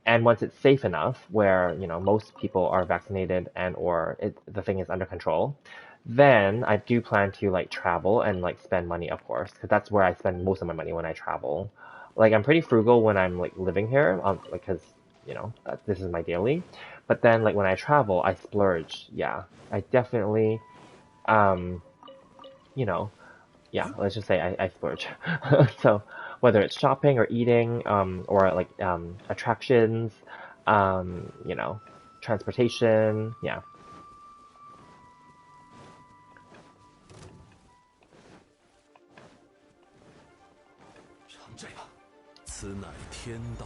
and once it's safe enough where, you know, most people are vaccinated and or the thing is under control, then I do plan to like travel and like spend money, of course, because that's where I spend most of my money when I travel. Like I'm pretty frugal when I'm like living here, like because you know this is my daily. But then like when I travel, I splurge. Yeah, I definitely, um, you know, yeah, let's just say I splurge. So whether it's shopping or eating, or like attractions, you know, transportation, yeah. 尝这个，此乃天道。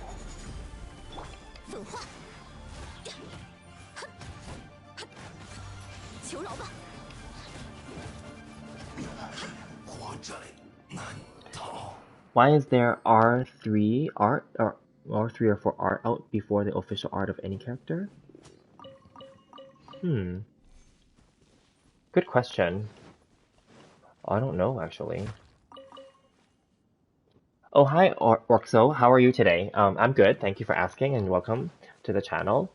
粉化，求饶吧！活着难逃。 Why is there R3 art or R3 or 4 art out before the official art of any character? Good question. I don't know actually. Oh, hi, Orxo. How are you today? I'm good. Thank you for asking and welcome to the channel.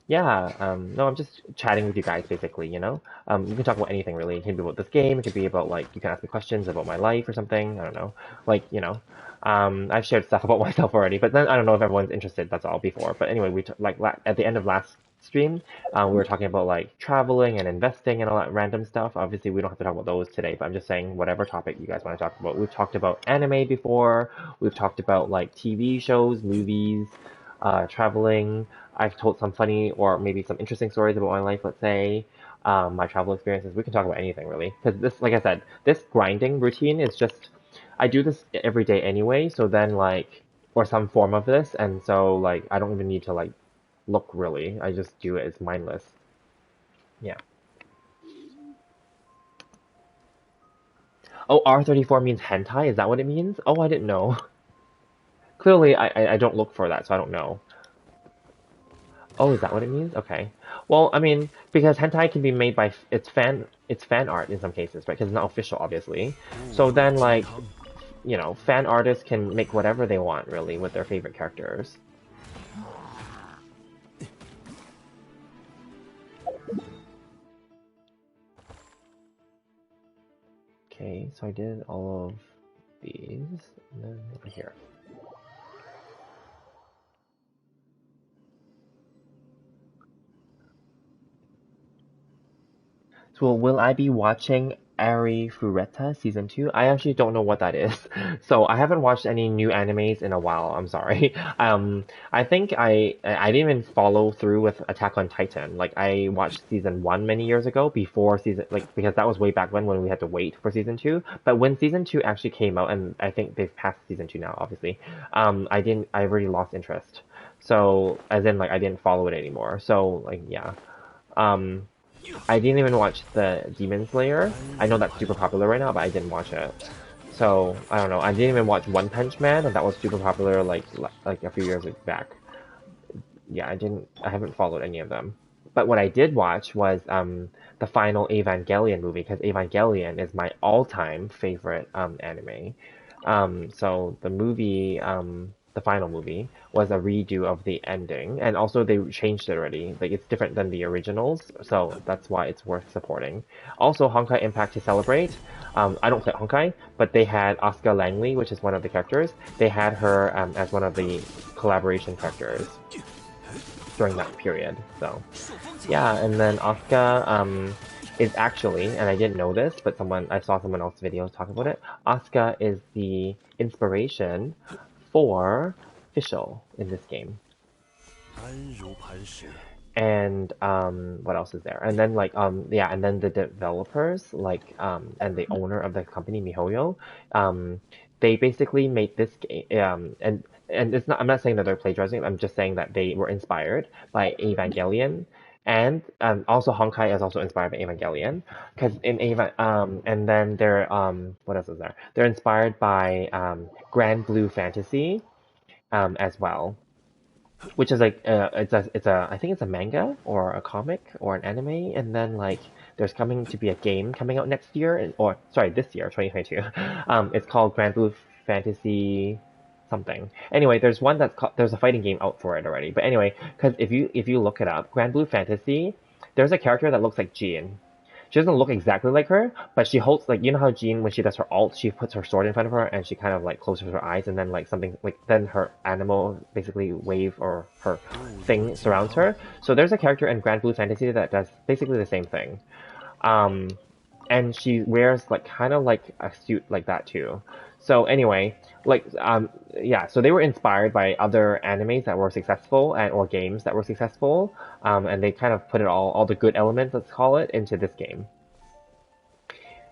Yeah, no, I'm just chatting with you guys basically, you know? You can talk about anything really. It can be about this game, it could be about like, you can ask me questions about my life or something, I don't know. Like, you know, I've shared stuff about myself already, but then I don't know if everyone's interested, that's all before. But anyway, at the end of last stream, we were talking about like traveling and investing and all that random stuff. Obviously, we don't have to talk about those today, but I'm just saying whatever topic you guys want to talk about. We've talked about anime before, we've talked about like TV shows, movies, traveling. I've told some funny or maybe some interesting stories about my life, let's say, my travel experiences. We can talk about anything really. Because this, like I said, this grinding routine is just, I do this every day anyway, so then like, or some form of this, and so like, I don't even need to like look really. I just do it, it's mindless. Yeah. Oh, R34 means hentai? Is that what it means? Oh, I didn't know. Clearly, I don't look for that, so I don't know. Oh, is that what it means? Okay. Well, I mean, because hentai can be made by it's fan art in some cases, right? Because it's not official, obviously. So then, like, you know, fan artists can make whatever they want, really, with their favorite characters. Okay, so I did all of these, and then over here. So will I be watching Ari Fureta season 2? I actually don't know what that is. So I haven't watched any new animes in a while, I'm sorry. I think I didn't even follow through with Attack on Titan. Like I watched season 1 many years ago before season like because that was way back when we had to wait for season 2. But when season 2 actually came out and I think they've passed season 2 now, obviously. I already lost interest. So as in like I didn't follow it anymore. So like yeah. Um I didn't even watch the Demon Slayer. I know that's super popular right now, but I didn't watch it. So I don't know. I didn't even watch One Punch Man, and that was super popular like a few years back. Yeah, I haven't followed any of them. But what I did watch was the final Evangelion movie because Evangelion is my all-time favorite anime. So the movie, the final movie, was a redo of the ending, and also they changed it already. Like it's different than the originals, so that's why it's worth supporting. Also, Honkai Impact to celebrate. I don't play Honkai, but they had Asuka Langley, which is one of the characters. They had her as one of the collaboration characters during that period. So yeah, and then Asuka is actually, and I didn't know this, but I saw someone else's videos talk about it. Asuka is the inspiration for Fischl in this game. And what else is there? And then like yeah, and then the developers like and the owner of the company MiHoYo, they basically made this game and it's not I'm not saying that they're plagiarizing, I'm just saying that they were inspired by Evangelion. And also Honkai is also inspired by Evangelion, because in and then they're what else is there? They're inspired by Grand Blue Fantasy as well, which is like it's a I think it's a manga or a comic or an anime, and then like there's coming to be a game coming out next year or sorry this year 2022. It's called Grand Blue Fantasy something. Anyway, there's a fighting game out for it already. But anyway, because if you look it up, Grand Blue Fantasy, there's a character that looks like Jean. She doesn't look exactly like her, but she holds like you know how Jean when she does her ult, she puts her sword in front of her and she kind of like closes her eyes and then like something like then her animal basically wave or her thing surrounds her. So there's a character in Grand Blue Fantasy that does basically the same thing. Um, and she wears like kind of like a suit like that too. So anyway, like yeah, so they were inspired by other animes that were successful and or games that were successful, and they kind of put it all the good elements, let's call it, into this game.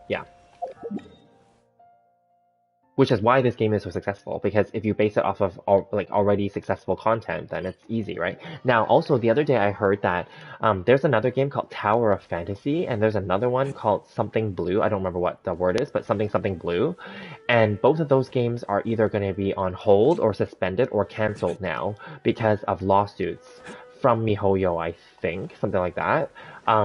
Yeah. Which is why this game is so successful, because if you base it off of like already successful content, then it's easy, right? Now, also the other day I heard that there's another game called Tower of Fantasy, and there's another one called Something Blue. I don't remember what the word is, but something blue. And both of those games are either going to be on hold or suspended or canceled now because of lawsuits from MiHoYo, I think, something like that.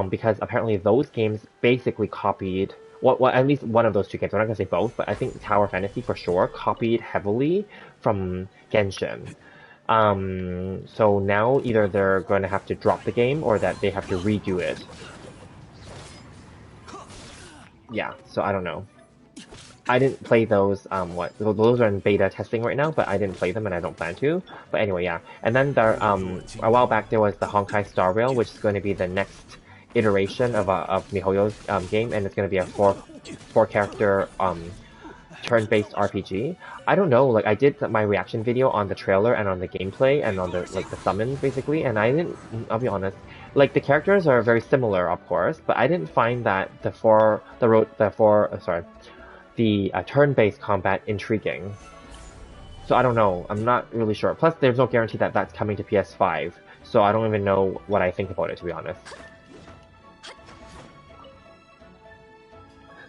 Because apparently those games basically copied well, at least one of those two games. I'm not gonna say both, but I think Tower Fantasy for sure copied heavily from Genshin. So now either they're going to have to drop the game or that they have to redo it. Yeah, so I don't know. I didn't play those, those are in beta testing right now, but I didn't play them and I don't plan to. But anyway, yeah. And then there, a while back there was the Honkai Star Rail, which is going to be the next iteration of MiHoYo's game, and it's going to be a four character turn-based RPG. I don't know, like I did my reaction video on the trailer and on the gameplay and on the like the summons basically, and I didn't. I'll be honest, like the characters are very similar, of course, but I didn't find that the turn-based combat intriguing. So I don't know. I'm not really sure. Plus, there's no guarantee that that's coming to PS5, so I don't even know what I think about it, to be honest.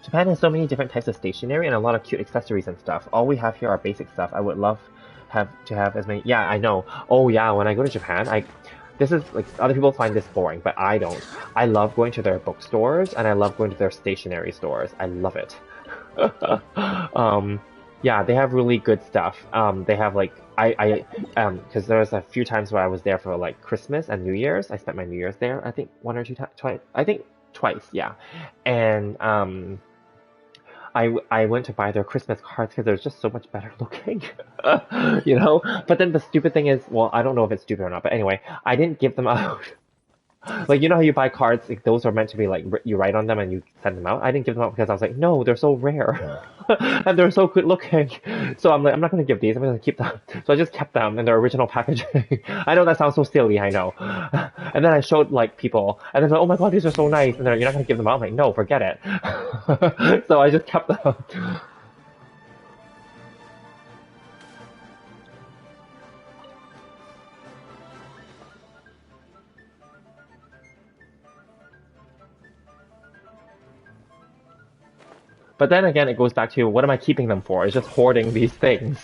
Japan has so many different types of stationery and a lot of cute accessories and stuff. All we have here are basic stuff. I would love to have as many. Yeah, I know. Oh yeah, when I go to Japan, this is like other people find this boring, but I don't. I love going to their bookstores and I love going to their stationery stores. I love it. Yeah, they have really good stuff. They have like because there was a few times where I was there for like Christmas and New Year's. I spent my New Year's there. I think one or two times, twice. I think twice, yeah. And I went to buy their Christmas cards because they're just so much better looking, you know. But then the stupid thing is, well, I don't know if it's stupid or not, but anyway, I didn't give them out. Like, you know how you buy cards, like, those are meant to be like, you write on them and you send them out? I didn't give them out because I was like, no, they're so rare. And they're so good looking. So I'm like, I'm not going to give these, I'm going to keep them. So I just kept them in their original packaging. I know that sounds so silly, I know. And then I showed, like, people, and they're like, oh my god, these are so nice. And they're like, you're not going to give them out? I'm like, no, forget it. So I just kept them. But then again, it goes back to what am I keeping them for? It's just hoarding these things.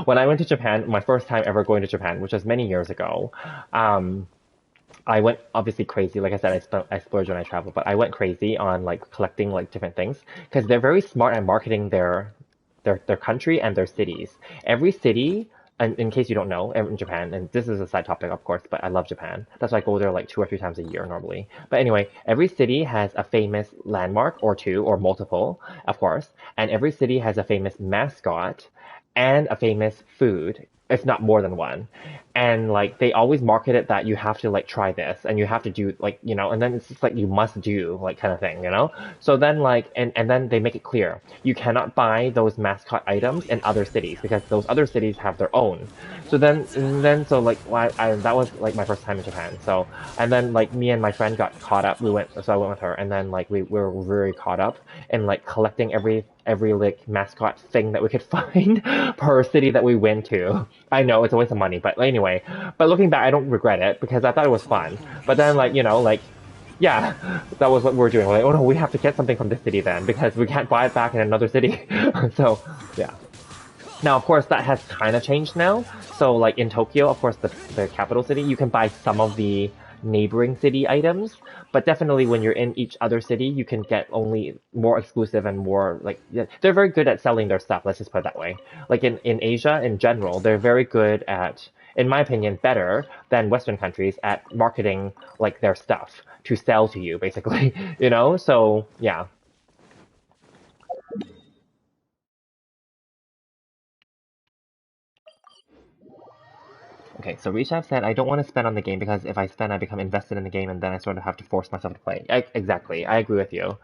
When I went to Japan, my first time ever going to Japan, which was many years ago, I went obviously crazy. Like I said, I splurge when I travel, but I went crazy on like collecting like different things because they're very smart at marketing their country and their cities. Every city, and in case you don't know, in Japan, and this is a side topic, of course, but I love Japan. That's why I go there like 2 or 3 times a year normally. But anyway, every city has a famous landmark or two or multiple, of course, and every city has a famous mascot and a famous food, if not more than one. And like they always market it that you have to like try this and you have to do like, you know, and then it's just like you must do like kind of thing, you know? So then like and then they make it clear you cannot buy those mascot items in other cities because those other cities have their own. So then so like that was like my first time in Japan. So and then like me and my friend got caught up. So I went with her and then like we were very caught up in like collecting every like mascot thing that we could find per city that we went to. I know it's a waste of money, but anyway. But looking back, I don't regret it because I thought it was fun. But then, like, you know, like, yeah, that was what we were doing. We're like, oh no, we have to get something from this city then because we can't buy it back in another city. So, yeah. Now, of course, that has kind of changed now. So, like in Tokyo, of course, the capital city, you can buy some of the neighboring city items, but definitely when you're in each other city, you can get only more exclusive and more like yeah, they're very good at selling their stuff. Let's just put it that way. Like in Asia in general, they're very good at, in my opinion, better than Western countries at marketing like their stuff to sell to you, basically. You know, so yeah. Okay, so Reshav said, I don't want to spend on the game because if I spend, I become invested in the game and then I sort of have to force myself to play. Exactly, I agree with you.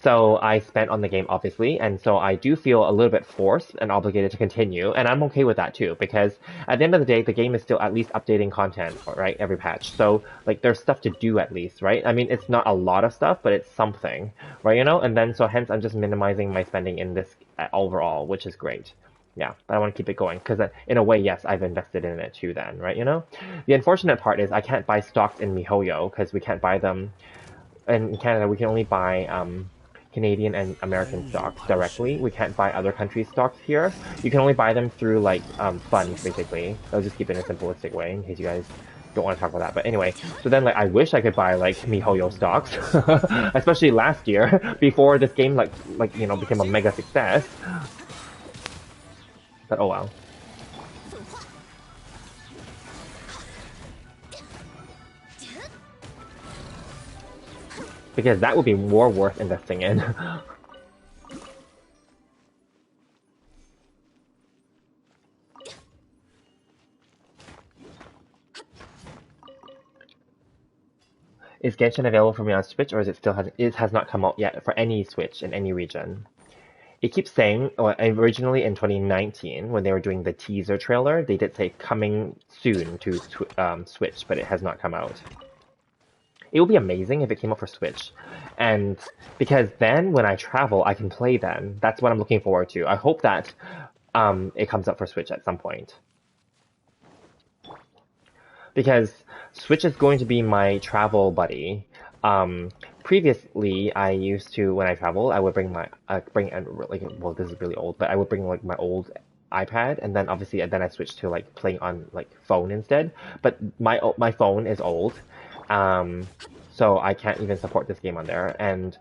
So I spent on the game, obviously, and so I do feel a little bit forced and obligated to continue, and I'm okay with that too, because at the end of the day, the game is still at least updating content, right, every patch. So, like, there's stuff to do at least, right? I mean, it's not a lot of stuff, but it's something, right, you know? And then, so hence, I'm just minimizing my spending in this overall, which is great. Yeah, but I want to keep it going because in a way, yes, I've invested in it too. Then, right? You know, the unfortunate part is I can't buy stocks in MiHoYo because we can't buy them in Canada. We can only buy Canadian and American stocks directly. We can't buy other countries' stocks here. You can only buy them through like funds, basically. I'll just keep it in a simplistic way in case you guys don't want to talk about that. But anyway, so then like I wish I could buy like MiHoYo stocks, especially last year before this game like you know became a mega success. But oh well. Because that would be more worth investing in. Is Genshin available for me on Switch, or is it still it has not come out yet for any Switch in any region? it keeps saying, well, originally in 2019, when they were doing the teaser trailer, they did say coming soon to Switch, but it has not come out. It would be amazing if it came out for Switch. And because then when I travel, I can play then. That's what I'm looking forward to. I hope that it comes up for Switch at some point. Because Switch is going to be my travel buddy. Previously, I used to when I travel, I would bring my like well, this is really old, but I would bring like my old iPad, and then obviously then I switched to like playing on like phone instead. But my phone is old, um, so I can't even support this game on there. And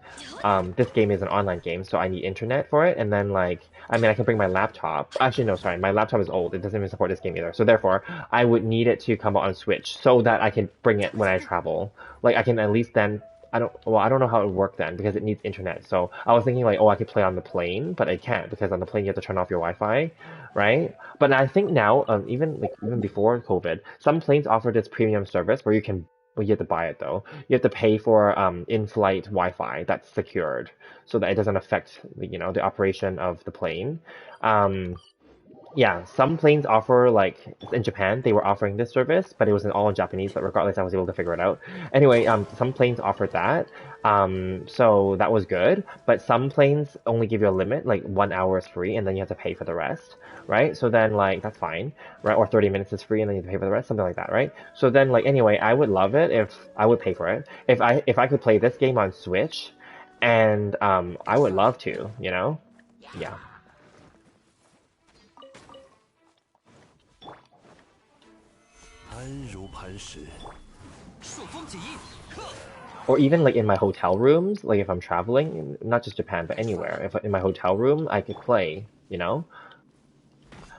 this game is an online game, so I need internet for it. And then like I mean, I can bring my laptop. Actually, no, sorry, my laptop is old. It doesn't even support this game either. So therefore, I would need it to come out on Switch so that I can bring it when I travel. Like I can at least then I don't know how it would work then because it needs internet. So I was thinking like, oh, I could play on the plane, but I can't because on the plane you have to turn off your Wi-Fi, right? But I think now, even before COVID, some planes offer this premium service where well, you have to buy it though. You have to pay for in-flight Wi-Fi that's secured so that it doesn't affect the operation of the plane. Um, yeah, some planes offer like in Japan they were offering this service, but it was all in Japanese. But regardless, I was able to figure it out. Anyway, some planes offered that, so that was good. But some planes only give you a limit, like 1 hour is free, and then you have to pay for the rest, right? So then like that's fine, right? Or 30 minutes is free, and then you have to pay for the rest, something like that, right? So then like anyway, I would love it if I would pay for it if I could play this game on Switch, and I would love to, yeah. 安如磐石。朔风起义，克！ Or even like in my hotel rooms, like if I'm traveling, not just Japan, but anywhere, if in my hotel room, I could play.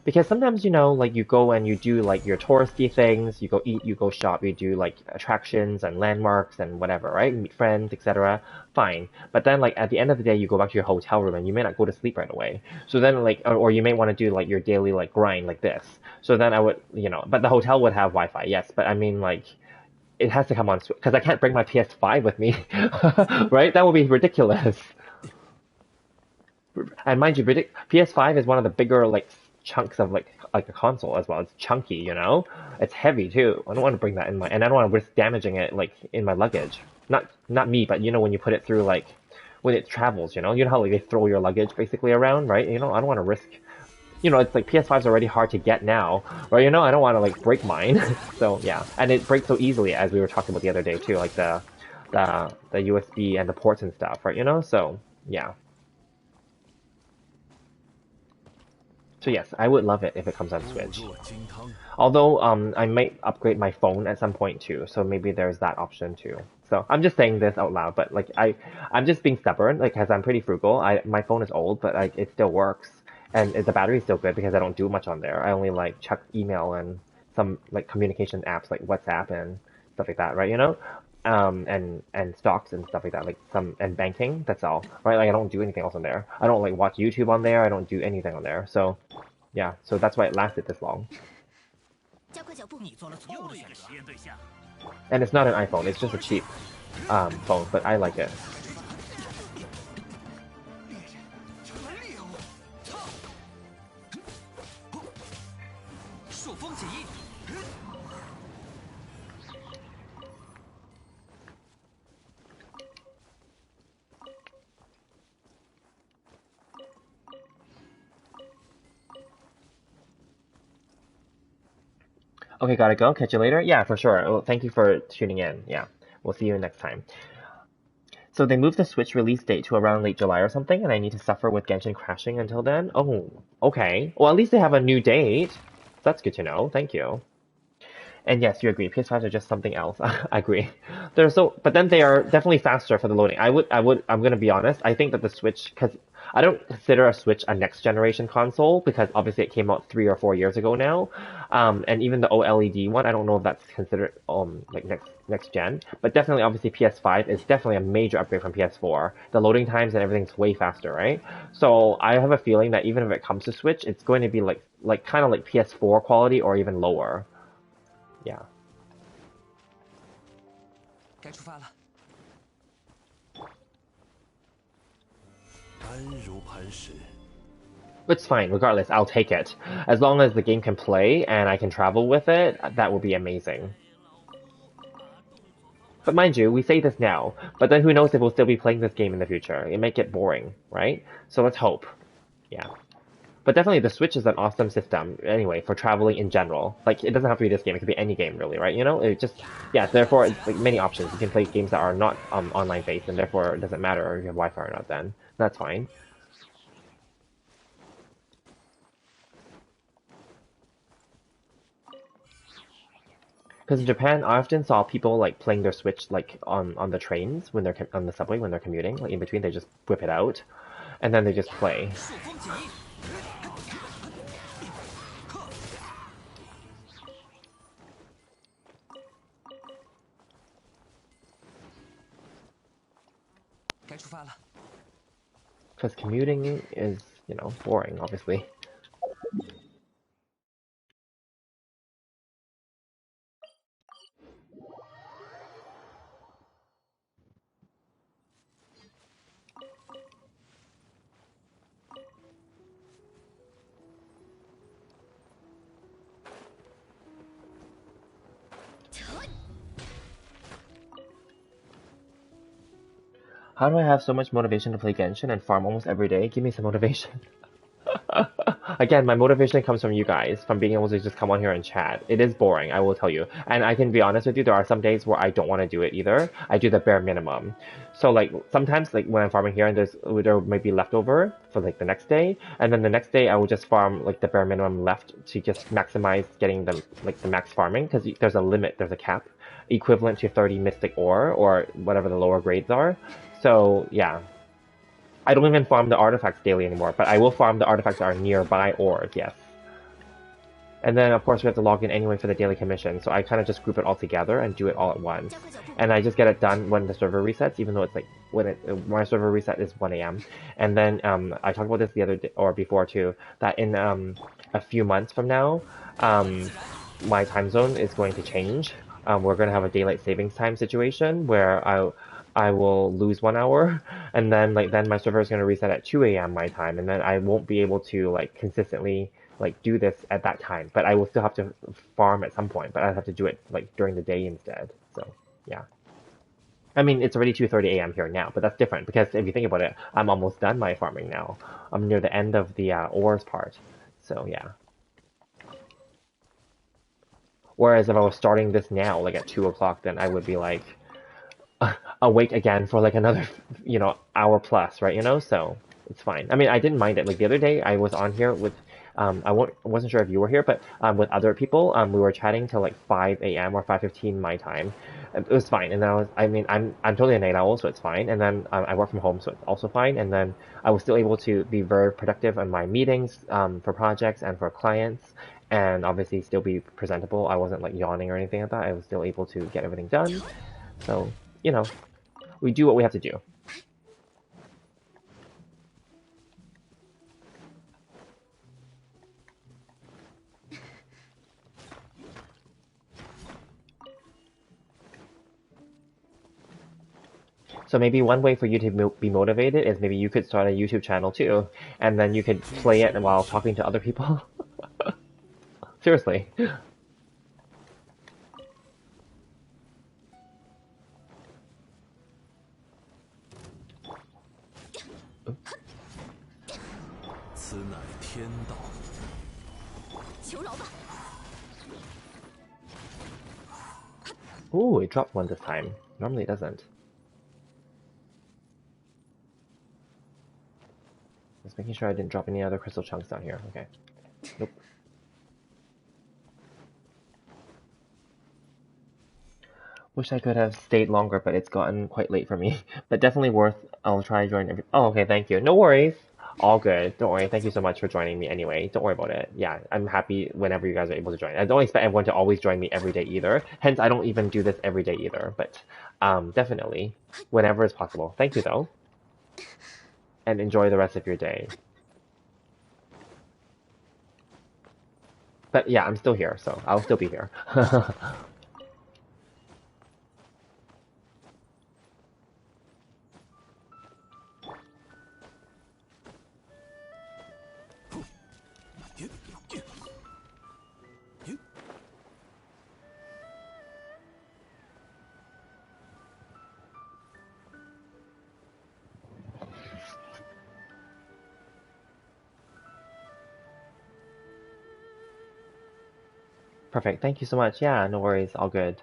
Because sometimes, like you go and you do like your touristy things, you go eat, you go shop, you do like attractions and landmarks and whatever, right? Meet friends, etc. Fine. But then like at the end of the day, you go back to your hotel room and you may not go to sleep right away. So then like, or you may want to do like your daily like grind like this. So then I would, but the hotel would have Wi-Fi, yes. But I mean like, it has to come on because I can't bring my PS5 with me, right? That would be ridiculous. And mind you, PS5 is one of the bigger like chunks of like a console as well. It's chunky. It's heavy too. I don't want to bring that in and I don't want to risk damaging it like in my luggage. Not me, but when you put it through like when it travels, you know how like they throw your luggage basically around, right? I don't want to risk. It's like PS5 is already hard to get now, right? I don't want to like break mine. So yeah, and it breaks so easily as we were talking about the other day too, like the USB and the ports and stuff, right? So yeah. So yes, I would love it if it comes on 物 Switch. 若金汤， Although I might upgrade my phone at some point too, so maybe there's that option too. So I'm just saying this out loud, but like I'm just being stubborn, like because I'm pretty frugal. My phone is old, but like it still works, and the battery's still good because I don't do much on there. I only like check email and some like communication apps like WhatsApp and stuff like that, right? And stocks and stuff like that, like and banking. That's all, right? Like I don't do anything else on there. I don't like watch YouTube on there. I don't do anything on there. So yeah, so that's why it lasted this long. 加快脚步。你做了错误的选择。实验对象， And it's not an iPhone, it's just a cheap phone, but I like it. 朔风起义， Okay, gotta go. Catch you later. Yeah, for sure. Well, thank you for tuning in. Yeah, we'll see you next time. So they moved the Switch release date to around late July or something, and I need to suffer with Genshin crashing until then? Oh, okay. Well, at least they have a new date. That's good to know. Thank you. And yes, you agree. PS5s are just something else. I agree. But then they are definitely faster for the loading. I'm gonna be honest. I think that the Switch, because I don't consider a Switch a next generation console because obviously it came out 3 or 4 years ago now. And even the OLED one, I don't know if that's considered like next gen. But definitely, obviously PS5 is definitely a major upgrade from PS4. The loading times and everything's way faster, right? So I have a feeling that even if it comes to Switch, it's going to be like kind of like PS4 quality or even lower. Yeah. 该出发了。安如磐石。It's fine, regardless, I'll take it. As long as the game can play and I can travel with it, that will be amazing. But mind you, we say this now, but then who knows if we'll still be playing this game in the future. It might get boring, right? So let's hope. Yeah. But definitely the Switch is an awesome system, anyway, for traveling in general. Like, it doesn't have to be this game, it could be any game, really, right? You know? It just, yeah, therefore, it's like many options. You can play games that are not online-based, and therefore it doesn't matter if you have Wi-Fi or not then. That's fine. Because in Japan, I often saw people like playing their Switch like on the trains when they're on the subway when they're commuting. Like in between, they just whip it out, and then they just play. 朔风起义，该出发了。Because commuting is, you know, boring, obviously. How do I have so much motivation to play Genshin and farm almost every day? Give me some motivation. Again, my motivation comes from you guys, from being able to just come on here and chat. It is boring, I will tell you. And I can be honest with you, there are some days where I don't want to do it either. I do the bare minimum. So like sometimes like when I'm farming here and there might be leftover for like the next day, and then the next day I will just farm like the bare minimum left to just maximize getting the like the max farming, because there's a limit, there's a cap equivalent to 30 mystic ore or whatever the lower grades are. So yeah, I don't even farm the artifacts daily anymore, but I will farm the artifacts that are nearby ores, yes. And then, of course, we have to log in anyway for the daily commission, so I kind of just group it all together and do it all at once. And I just get it done when the server resets, even though it's like, my server reset is 1 a.m. And then, I talked about this the other day, or before too, that in a few months from now, my time zone is going to change. We're going to have a daylight savings time situation where I will lose 1 hour, and then my server is going to reset at 2 a.m. my time, and then I won't be able to like consistently like do this at that time. But I will still have to farm at some point, but I have to do it like during the day instead. So yeah. I mean, it's already 2:30 a.m. here now, but that's different because if you think about it, I'm almost done my farming now. I'm near the end of the ores part. So yeah. Whereas if I was starting this now, like at 2 o'clock, then I would be like awake again for like another, hour plus, right? So it's fine. I mean, I didn't mind it. Like the other day, I was on here with, wasn't sure if you were here, but with other people, we were chatting till like 5 a.m. or 5:15 my time. It was fine. And then I'm totally a night owl, so it's fine. And then I work from home, so it's also fine. And then I was still able to be very productive in my meetings, for projects and for clients. And obviously still be presentable. I wasn't like yawning or anything like that. I was still able to get everything done. So, we do what we have to do. So maybe one way for you to be motivated is maybe you could start a YouTube channel too, and then you could play it while talking to other people. Seriously. 此乃天道。求饶吧！ Ooh, it dropped one this time. Normally it doesn't. Just making sure I didn't drop any other crystal chunks down here. Okay. Nope. Wish I could have stayed longer, but it's gotten quite late for me. But definitely worth. I'll try to join every. Oh, okay, thank you. No worries. All good. Don't worry. Thank you so much for joining me anyway. Don't worry about it. Yeah, I'm happy whenever you guys are able to join. I don't expect everyone to always join me every day either. Hence, I don't even do this every day either. But definitely, whenever is possible. Thank you though. And enjoy the rest of your day. But yeah, I'm still here, so I'll still be here. Perfect. Thank you so much. Yeah, no worries. All good.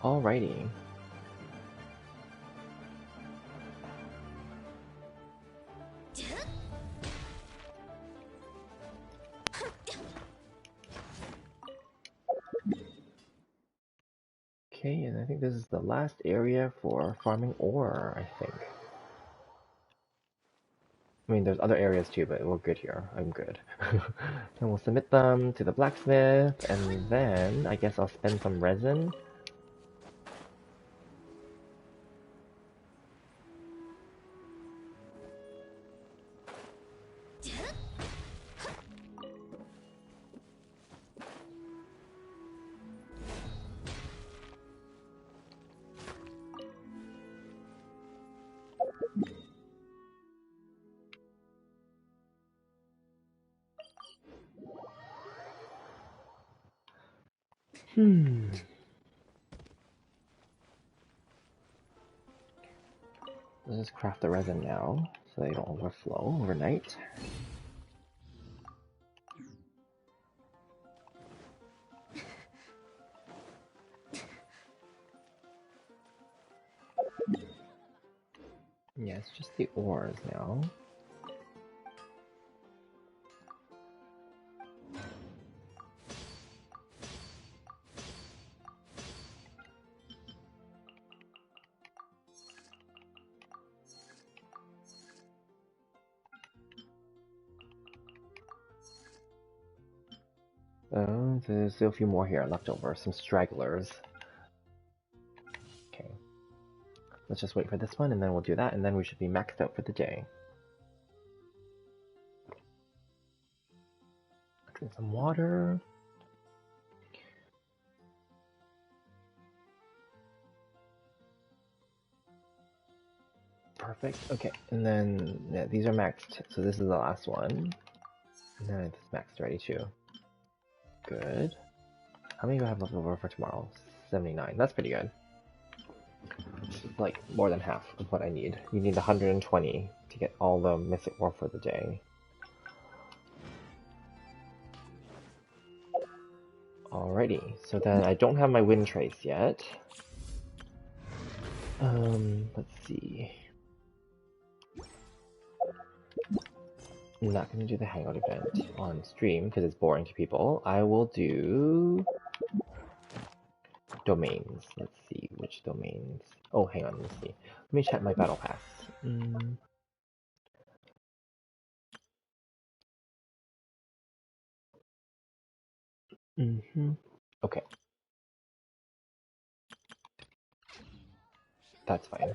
Alrighty. Okay, and I think this is the last area for farming ore, I think. I mean, there's other areas too, but we're good here. I'm good. And we'll submit them to the blacksmith, and then I guess I'll spend some resin. Let's just craft the resin now, so they don't overflow overnight. Yeah, it's just the ores now. There's still a few more here left over, some stragglers. Okay. Let's just wait for this one, and then we'll do that, and then we should be maxed out for the day. Drink some water. Perfect. Okay, and then yeah, these are maxed, so this is the last one. And then it's maxed already too. Good. How many do I have left over for tomorrow? 79. That's pretty good. It's like more than half of what I need. You need 120 to get all the mystic ore for the day. Alrighty, so then I don't have my wind trace yet. Let's see. I'm not going to do the hangout event on stream because it's boring to people. I will do domains. Let's see which domains. Oh, hang on, let me see. Let me check my battle pass. Okay, that's fine.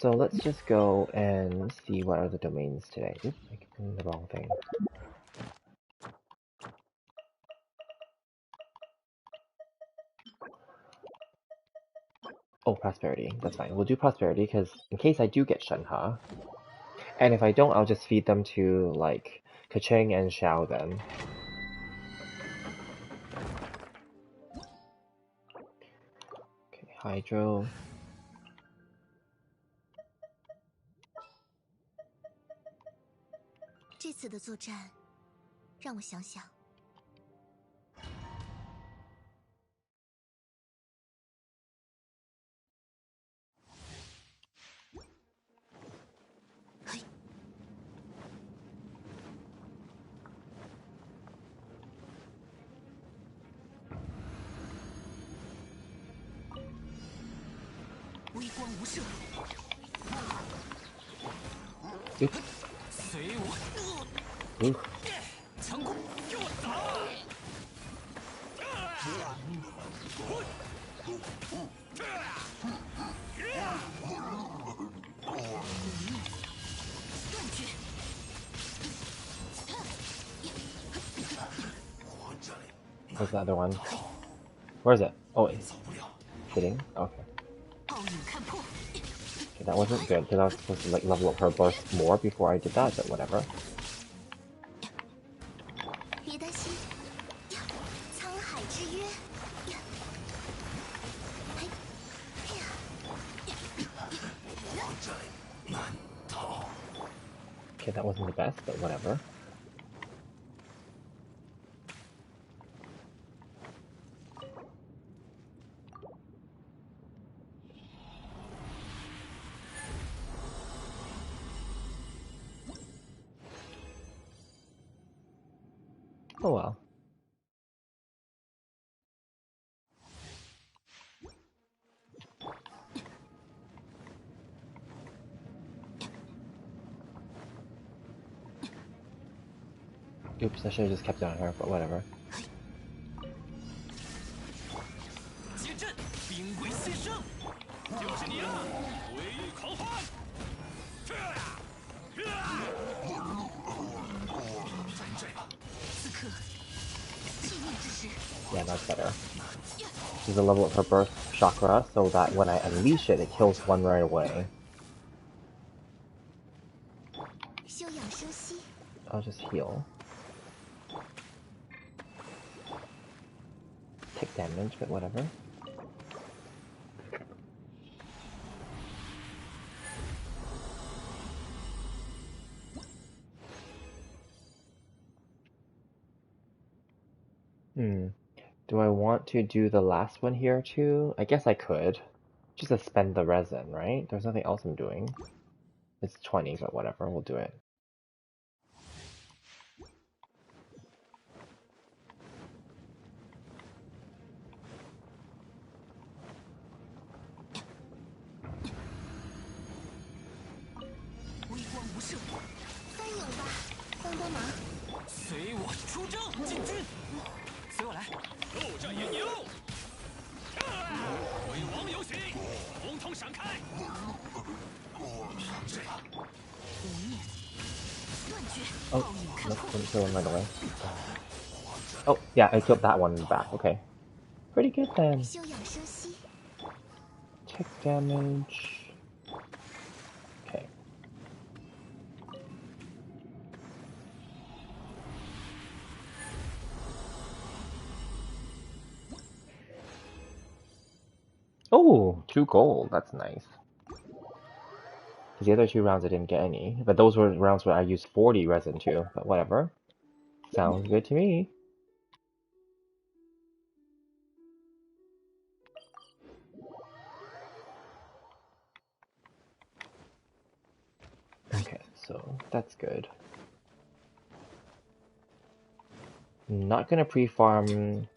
So let's just go and see what are the domains today. Oops, I keep doing the wrong thing. Oh, prosperity. That's fine. We'll do prosperity because in case I do get Shenhe, and if I don't, I'll just feed them to like Kacheng and Xiao then. Okay, Hydro. 这次的作战，让我想想。嘿，光无射。 Oops. 随我。 Oof. 强攻，给我砸！断绝。 Where's the other one? Where is it? Oh, it's hitting? Okay. 暴影看破。 Okay, that wasn't good, because I was supposed to like level up her burst more before I did that, but whatever. 别担心，沧海之约。Okay, that wasn't the best, but whatever. Oh well. Oops, I should have just kept it on her, but whatever. 接阵，兵贵献胜，就是你了，回忆狂欢。此刻，气运之时。 Yeah, that's better. She's a level up her burst chakra so that when I unleash it, it kills one right away. 休养生息。 I'll just heal. Take damage, but whatever. Do I want to do the last one here too? I guess I could. Just to spend the resin, right? There's nothing else I'm doing. It's 20, but whatever, we'll do it. Oh, nope, didn't kill him right away. Oh, yeah, I killed that one back, okay. Pretty good then. Tick damage. Okay. Oh, 2 gold, that's nice. Because the other 2 rounds I didn't get any, but those were rounds where I used 40 resin too, but whatever. Sounds good to me. Okay, so that's good. Not gonna pre-farm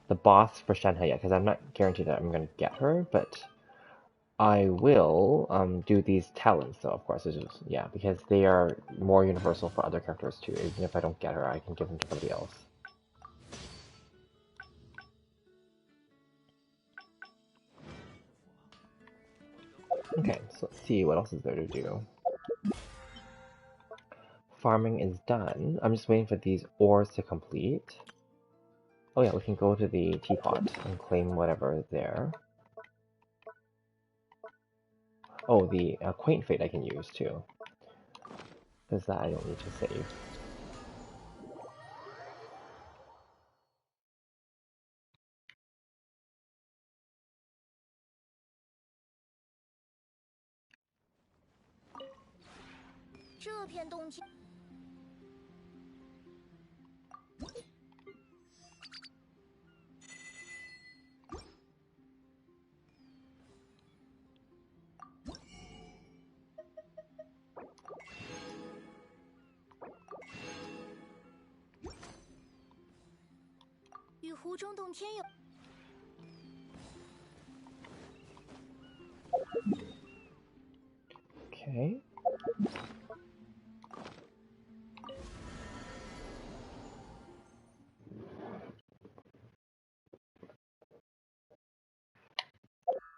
the boss for Shanhai yet, because I'm not guaranteed that I'm gonna get her, but I will do these talents though, of course, yeah, because they are more universal for other characters too. Even if I don't get her, I can give them to somebody else. Okay, so let's see what else is there to do. Farming is done. I'm just waiting for these ores to complete. Oh yeah, we can go to the teapot and claim whatever is there. Oh, the quaint fate I can use too. Because that I don't need to save. Okay.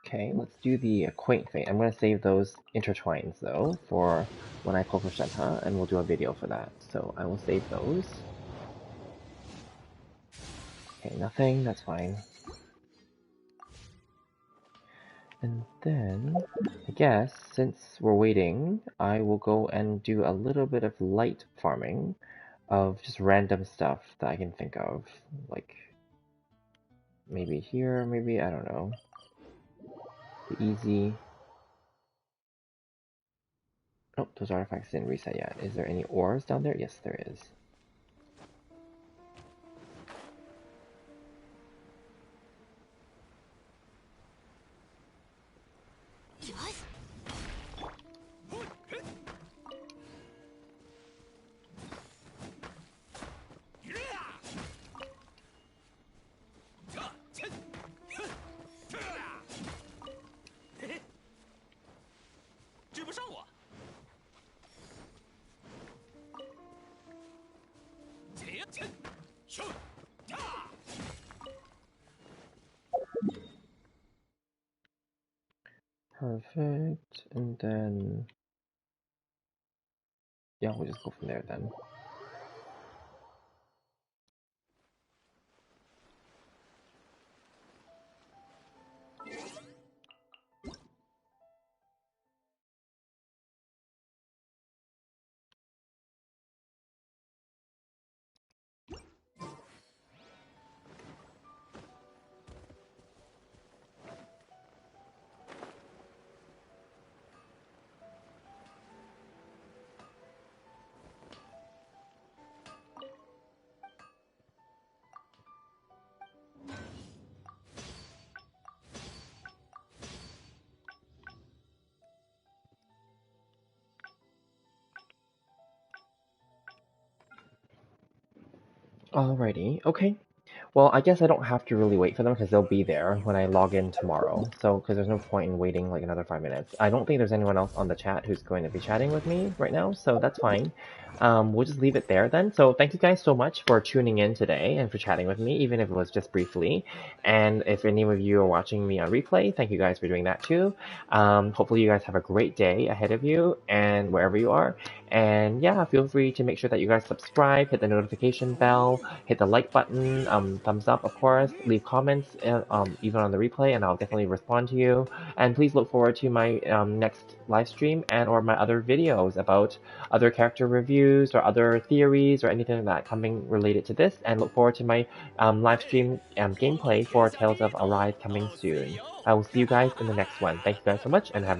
Okay, let's do the Acquaint thing. I'm gonna save those intertwines though for when I pull for Shenta, and we'll do a video for that. So I will save those. Okay, nothing, that's fine. And then, I guess, since we're waiting, I will go and do a little bit of light farming of just random stuff that I can think of. Like, maybe here, maybe, I don't know. The easy. Oh, those artifacts didn't reset yet. Is there any ores down there? Yes, there is. Perfect, and then, yeah, we'll just go from there then. Alrighty, okay. Well, I guess I don't have to really wait for them because they'll be there when I log in tomorrow. So, because there's no point in waiting like another 5 minutes. I don't think there's anyone else on the chat who's going to be chatting with me right now, so that's fine. We'll just leave it there then. So thank you guys so much for tuning in today and for chatting with me, even if it was just briefly. And if any of you are watching me on replay, thank you guys for doing that too. Hopefully you guys have a great day ahead of you and wherever you are. And yeah, feel free to make sure that you guys subscribe, hit the notification bell, hit the like button, thumbs up, of course, leave comments, even on the replay, and I'll definitely respond to you. And please look forward to my next live stream and or my other videos about other character reviews or other theories or anything like that coming related to this. And look forward to my live stream gameplay for Tales of Arise coming soon. I will see you guys in the next one. Thank you guys so much, and have a great